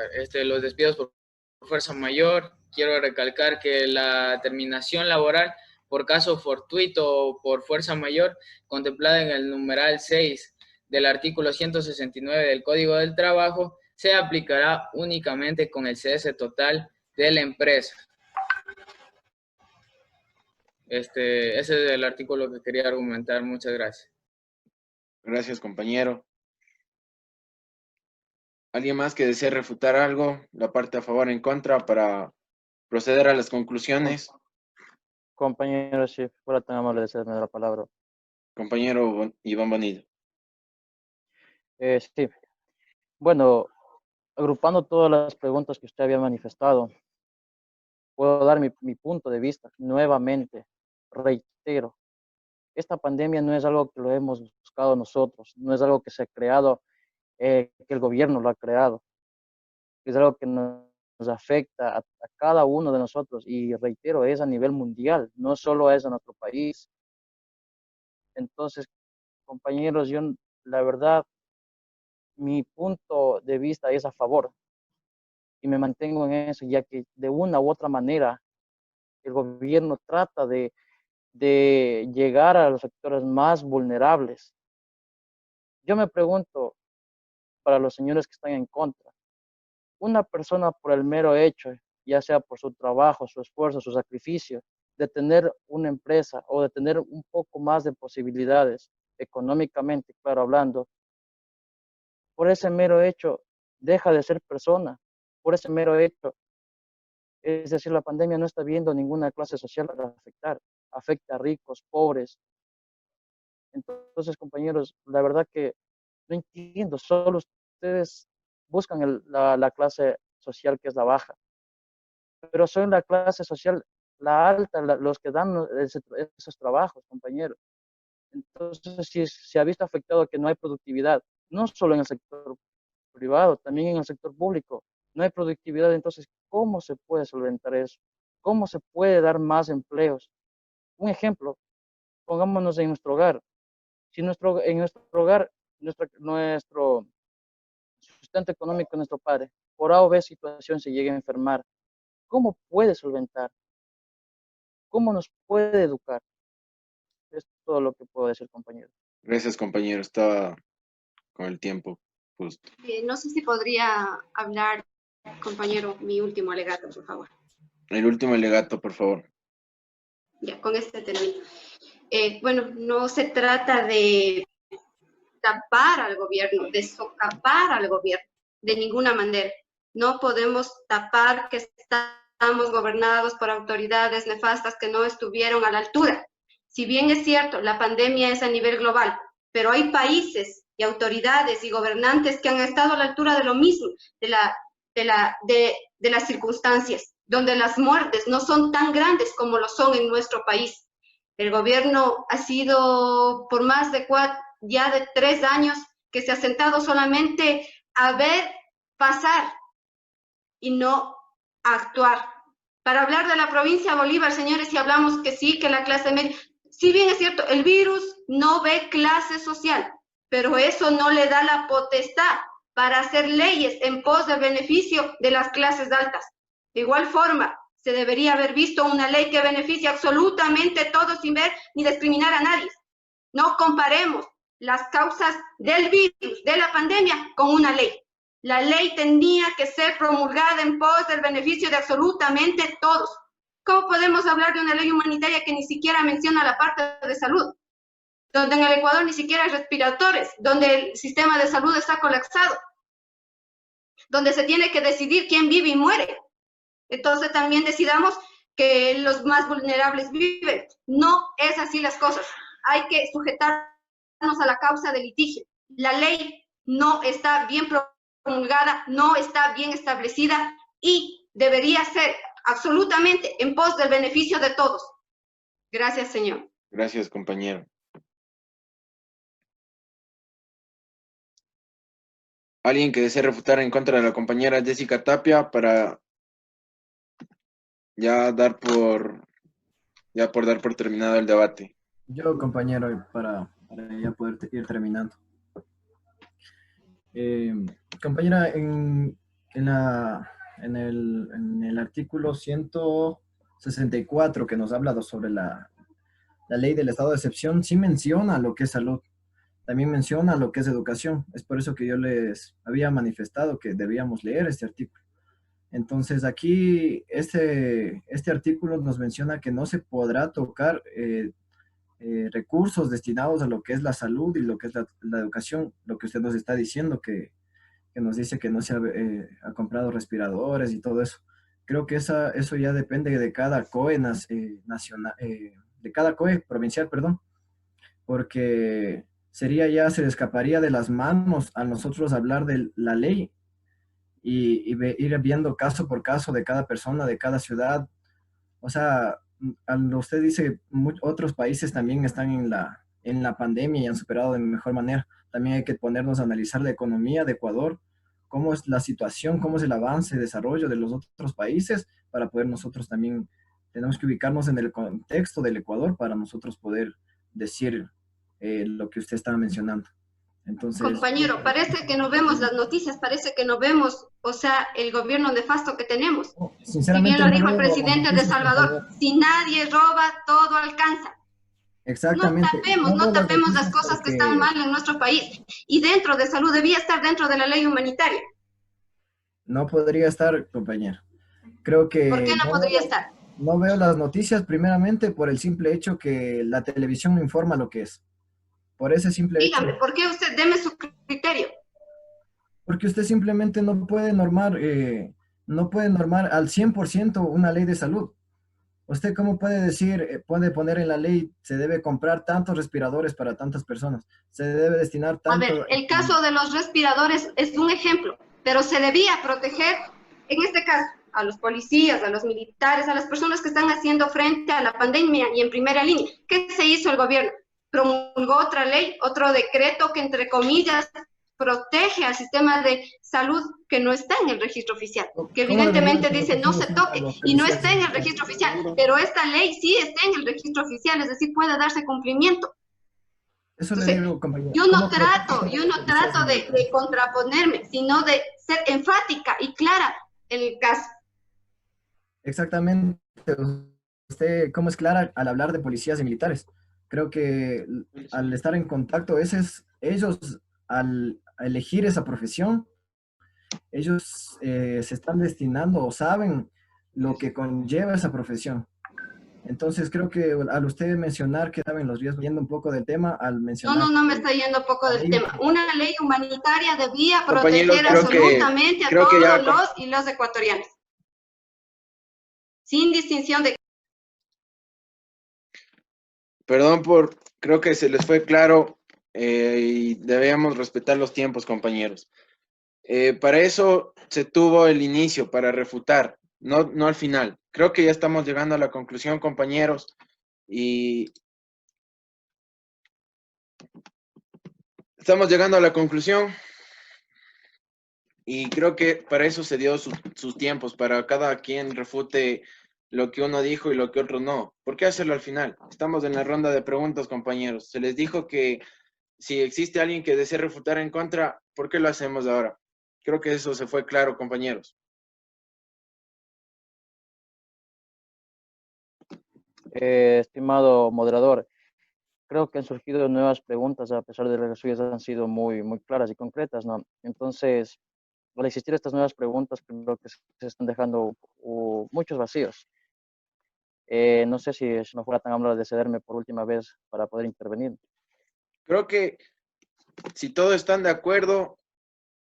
los despidos por fuerza mayor, quiero recalcar que la terminación laboral por caso fortuito o por fuerza mayor, contemplada en el numeral 6 del artículo 169 del Código del Trabajo, se aplicará únicamente con el cese total de la empresa. Ese es el artículo que quería argumentar. Muchas gracias. Gracias, compañero. ¿Alguien más que desee refutar algo? La parte a favor o en contra para proceder a las conclusiones. Compañero, si fuera tan amable de cederme la palabra. Compañero Iván Bonillo. Sí. Bueno, agrupando todas las preguntas que usted había manifestado, puedo dar mi punto de vista. Nuevamente, reitero, esta pandemia no es algo que lo hemos buscado nosotros, no es algo que se ha creado, que el gobierno lo ha creado. Es algo que nos afecta a cada uno de nosotros y reitero, es a nivel mundial, no solo es a nuestro país. Entonces, compañeros, yo la verdad, mi punto de vista es a favor y me mantengo en eso, ya que de una u otra manera el gobierno trata de llegar a los sectores más vulnerables. Yo me pregunto, para los señores que están en contra, una persona por el mero hecho, ya sea por su trabajo, su esfuerzo, su sacrificio, de tener una empresa o de tener un poco más de posibilidades económicamente, claro, hablando, por ese mero hecho deja de ser persona, por ese mero hecho. Es decir, la pandemia no está viendo ninguna clase social afectar, afecta a ricos, pobres. Entonces, compañeros, la verdad que no entiendo, solo ustedes buscan la clase social que es la baja, pero son la clase social, la alta, los que dan esos trabajos, compañeros. Entonces, si se ha visto afectado que no hay productividad, no solo en el sector privado, también en el sector público, no hay productividad, entonces, ¿cómo se puede solventar eso? ¿Cómo se puede dar más empleos? Un ejemplo, pongámonos en nuestro hogar. Si en nuestro hogar, nuestro sustento económico de nuestro padre, por A o B situación se llega a enfermar, ¿cómo puede solventar? ¿Cómo nos puede educar? Es todo lo que puedo decir, compañero. Gracias, compañero. Estaba con el tiempo justo. No sé si podría hablar, compañero, mi último alegato, por favor. El último alegato, por favor. Ya, con este termino. Bueno, no se trata de tapar al gobierno, de socapar al gobierno, de ninguna manera. No podemos tapar que estamos gobernados por autoridades nefastas que no estuvieron a la altura. Si bien es cierto, la pandemia es a nivel global, pero hay países y autoridades y gobernantes que han estado a la altura de lo mismo, de las circunstancias, donde las muertes no son tan grandes como lo son en nuestro país. El gobierno ha sido por más de ya de 3 años que se ha sentado solamente a ver pasar y no a actuar. Para hablar de la provincia de Bolívar, señores, si hablamos que sí, que la clase media, si bien es cierto, el virus no ve clase social, pero eso no le da la potestad para hacer leyes en pos del beneficio de las clases altas. De igual forma, se debería haber visto una ley que beneficie absolutamente a todos sin ver ni discriminar a nadie. No comparemos las causas del virus, de la pandemia, con una ley. La ley tenía que ser promulgada en pos del beneficio de absolutamente todos. ¿Cómo podemos hablar de una ley humanitaria que ni siquiera menciona la parte de salud? Donde en el Ecuador ni siquiera hay respiradores, donde el sistema de salud está colapsado, donde se tiene que decidir quién vive y muere. Entonces también decidamos que los más vulnerables viven. No es así las cosas. Hay que sujetarnos a la causa del litigio. La ley no está bien promulgada, no está bien establecida y debería ser absolutamente en pos del beneficio de todos. Gracias, señor. Gracias, compañero. ¿Alguien que desee refutar en contra de la compañera Jessica Tapia para ya dar por terminado el debate? Yo, compañero, para ya poder ir terminando. Compañera, en el artículo 164 que nos habla sobre la ley del estado de excepción, sí menciona lo que es salud, también menciona lo que es educación. Es por eso que yo les había manifestado que debíamos leer este artículo. Entonces aquí este artículo nos menciona que no se podrá tocar recursos destinados a lo que es la salud y lo que es la educación, lo que usted nos está diciendo, que nos dice que no se ha comprado respiradores y todo eso. Creo que eso ya depende de cada COE nacional, de cada COE provincial, perdón, porque se le escaparía de las manos a nosotros hablar de la ley y ir viendo caso por caso de cada persona, de cada ciudad. O sea, usted dice otros países también están en la pandemia y han superado de mejor manera. También hay que ponernos a analizar la economía de Ecuador, cómo es la situación, cómo es el avance, desarrollo de los otros países, para poder nosotros también, tenemos que ubicarnos en el contexto del Ecuador para nosotros poder decir lo que usted estaba mencionando. Entonces, compañero, parece que no vemos las noticias, parece que no vemos, o sea, el gobierno nefasto que tenemos. Sinceramente, si bien lo dijo el presidente de Salvador, si nadie roba, todo alcanza. Exactamente. No tapemos las cosas que están mal en nuestro país. Y dentro de salud debía estar dentro de la ley humanitaria. No podría estar, compañero. Creo que... ¿Por qué no podría estar? No veo las noticias primeramente por el simple hecho que la televisión no informa lo que es. Por ese simple hecho. Dígame, ¿por qué usted? Deme su criterio. Porque usted simplemente no puede normar al 100% una ley de salud. ¿Usted cómo puede decir, puede poner en la ley, se debe comprar tantos respiradores para tantas personas? Se debe destinar tanto... A ver, el caso de los respiradores es un ejemplo, pero se debía proteger, en este caso, a los policías, a los militares, a las personas que están haciendo frente a la pandemia y en primera línea. ¿Qué se hizo el gobierno? Promulgó otra ley, otro decreto que, entre comillas, protege al sistema de salud que no está en el registro oficial, que evidentemente dice no se toque y no está en el registro oficial, pero esta ley sí está en el registro oficial, es decir, puede darse cumplimiento. Eso Entonces, le digo, compañero. Yo no trato de contraponerme, sino de ser enfática y clara en el caso. Exactamente. Usted, ¿cómo es clara al hablar de policías y militares? Creo que al estar en contacto, ellos al elegir esa profesión, ellos se están destinando o saben lo que conlleva esa profesión. Entonces creo que al usted mencionar que saben los riesgos, yendo un poco del tema, al mencionar... No me está yendo poco del tema. Una ley humanitaria debía proteger absolutamente a todos los y los ecuatorianos. Sin distinción de... Perdón creo que se les fue claro y debemos respetar los tiempos, compañeros. Para eso se tuvo el inicio, para refutar, no al final. Creo que ya estamos llegando a la conclusión, compañeros, y estamos llegando a la conclusión. Y creo que para eso se dio sus tiempos, para cada quien refute lo que uno dijo y lo que otro no. ¿Por qué hacerlo al final? Estamos en la ronda de preguntas, compañeros. Se les dijo que si existe alguien que desee refutar en contra, ¿por qué lo hacemos ahora? Creo que eso se fue claro, compañeros. Estimado moderador, creo que han surgido nuevas preguntas, a pesar de que las suyas han sido muy, muy claras y concretas, ¿no? Entonces, al existir estas nuevas preguntas, creo que se están dejando muchos vacíos. No sé si no fuera tan amable de cederme por última vez para poder intervenir. Creo que si todos están de acuerdo,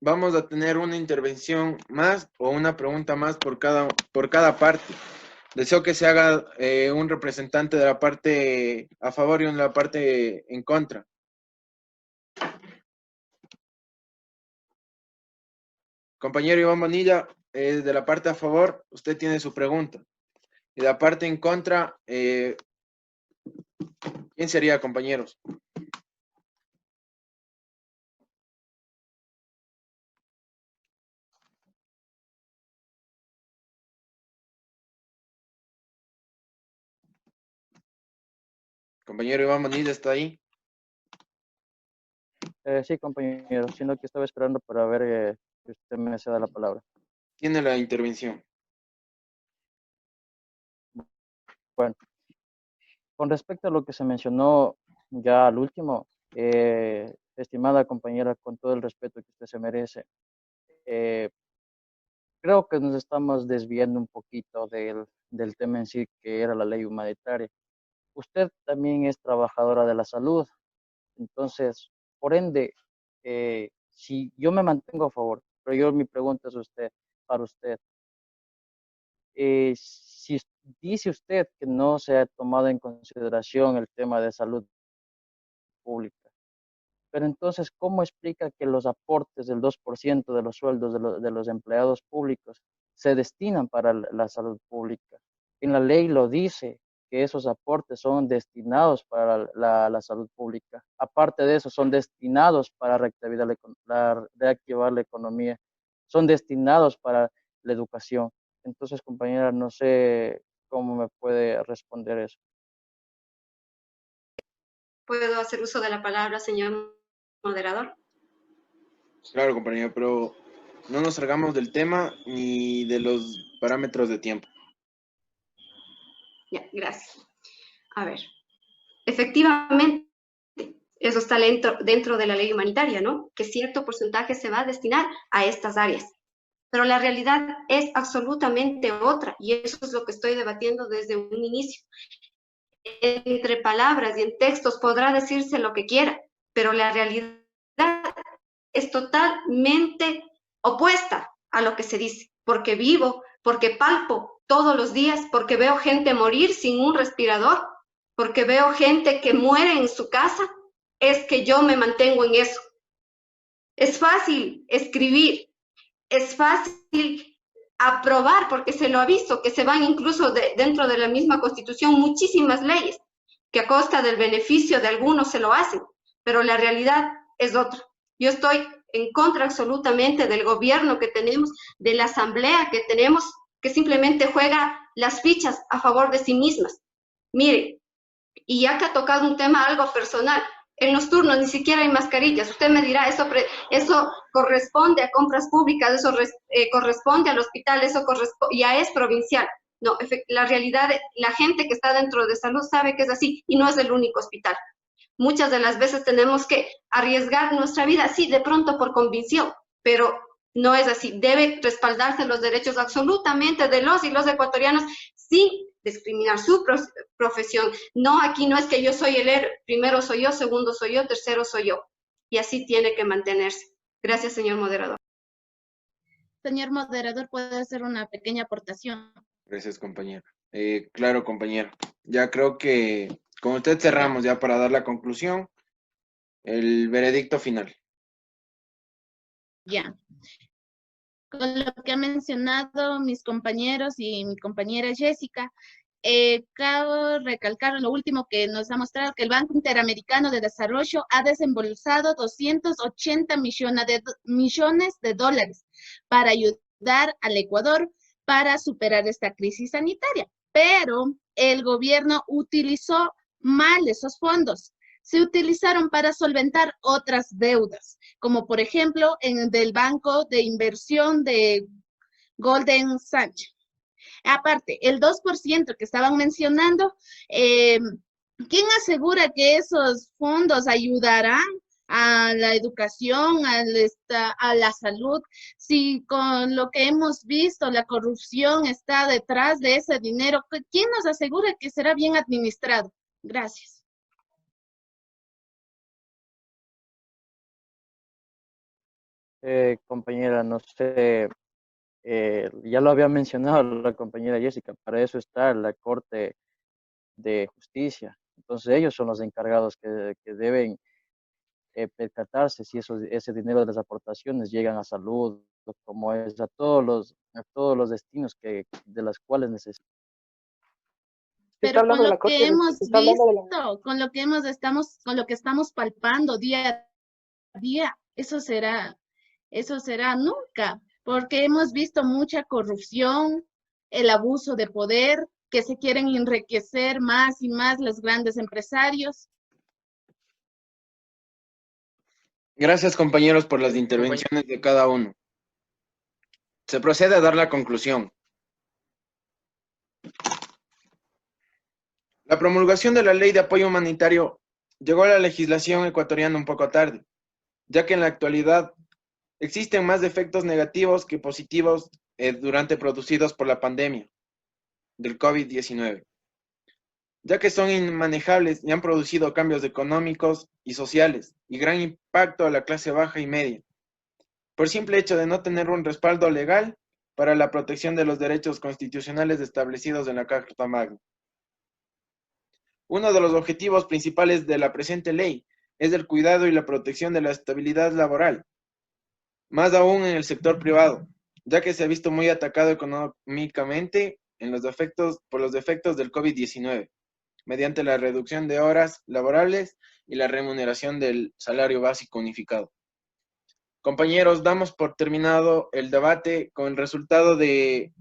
vamos a tener una intervención más o una pregunta más por cada parte. Deseo que se haga un representante de la parte a favor y una de la parte en contra. Compañero Iván Bonilla, de la parte a favor, usted tiene su pregunta. Y de la parte en contra, ¿quién sería, compañeros? Compañero Iván Bonilla, ¿está ahí? Sí, compañero, sino que estaba esperando para ver que usted me ceda la palabra. Tiene la intervención. Bueno, con respecto a lo que se mencionó ya al último, estimada compañera, con todo el respeto que usted se merece, creo que nos estamos desviando un poquito del tema en sí, que era la ley humanitaria. Usted también es trabajadora de la salud, entonces, por ende, si yo me mantengo a favor, pero mi pregunta es para usted, si dice usted que no se ha tomado en consideración el tema de salud pública, pero entonces, ¿cómo explica que los aportes del 2% de los sueldos de los empleados públicos se destinan para la salud pública? En la ley lo dice, que esos aportes son destinados para la salud pública. Aparte de eso, son destinados para reactivar la economía, son destinados para la educación. Entonces, compañera, no sé cómo me puede responder eso. ¿Puedo hacer uso de la palabra, señor moderador? Claro, compañero, pero no nos salgamos del tema ni de los parámetros de tiempo. Ya, gracias. A ver, efectivamente, eso está dentro de la ley humanitaria, ¿no? Que cierto porcentaje se va a destinar a estas áreas. Pero la realidad es absolutamente otra, y eso es lo que estoy debatiendo desde un inicio. Entre palabras y en textos podrá decirse lo que quiera, pero la realidad es totalmente opuesta a lo que se dice, porque vivo, porque palpo todos los días, porque veo gente morir sin un respirador, porque veo gente que muere en su casa, es que yo me mantengo en eso. Es fácil escribir, es fácil aprobar, porque se lo ha visto, que se van incluso dentro de la misma Constitución muchísimas leyes, que a costa del beneficio de algunos se lo hacen, pero la realidad es otra. Yo estoy en contra absolutamente del gobierno que tenemos, de la asamblea que tenemos, que simplemente juega las fichas a favor de sí mismas. Mire, y ya que ha tocado un tema algo personal, en los turnos ni siquiera hay mascarillas. Usted me dirá, eso corresponde a compras públicas, eso corresponde al hospital, eso ya es provincial. No, la realidad, la gente que está dentro de salud sabe que es así y no es el único hospital. Muchas de las veces tenemos que arriesgar nuestra vida, sí, de pronto por convicción, pero no es así. Debe respaldarse los derechos absolutamente de los y los ecuatorianos sin discriminar su profesión. No, aquí no es que yo soy el héroe, primero soy yo, segundo soy yo, tercero soy yo. Y así tiene que mantenerse. Gracias, señor moderador. Señor moderador, ¿puede hacer una pequeña aportación? Gracias, compañero. Claro, compañero. Ya creo que con usted cerramos ya para dar la conclusión. el veredicto final. Ya. Con lo que han mencionado mis compañeros y mi compañera Jessica, cabe recalcar lo último que nos ha mostrado, que el Banco Interamericano de Desarrollo ha desembolsado 280 millones de dólares para ayudar al Ecuador para superar esta crisis sanitaria. Pero el gobierno utilizó mal esos fondos. Se utilizaron para solventar otras deudas, como por ejemplo del Banco de Inversión de Golden Sachs. Aparte, el 2% que estaban mencionando, ¿quién asegura que esos fondos ayudarán a la educación, a la salud? Si con lo que hemos visto, la corrupción está detrás de ese dinero, ¿quién nos asegura que será bien administrado? Gracias. Compañera, no sé, ya lo había mencionado la compañera Jessica, para eso está la Corte de Justicia. Entonces ellos son los encargados que deben percatarse si ese dinero de las aportaciones llegan a salud, como es a todos los destinos de las cuales necesitan. Pero con lo que hemos visto, con lo que estamos palpando día a día, eso será nunca, porque hemos visto mucha corrupción, el abuso de poder, que se quieren enriquecer más y más los grandes empresarios. Gracias, compañeros, por las intervenciones de cada uno. Se procede a dar la conclusión. La promulgación de la Ley de Apoyo Humanitario llegó a la legislación ecuatoriana un poco tarde, ya que en la actualidad existen más efectos negativos que positivos producidos por la pandemia del COVID-19, ya que son inmanejables y han producido cambios económicos y sociales y gran impacto a la clase baja y media, por simple hecho de no tener un respaldo legal para la protección de los derechos constitucionales establecidos en la Carta Magna. Uno de los objetivos principales de la presente ley es el cuidado y la protección de la estabilidad laboral, más aún en el sector privado, ya que se ha visto muy atacado económicamente por los efectos del COVID-19, mediante la reducción de horas laborables y la remuneración del salario básico unificado. Compañeros, damos por terminado el debate con el resultado de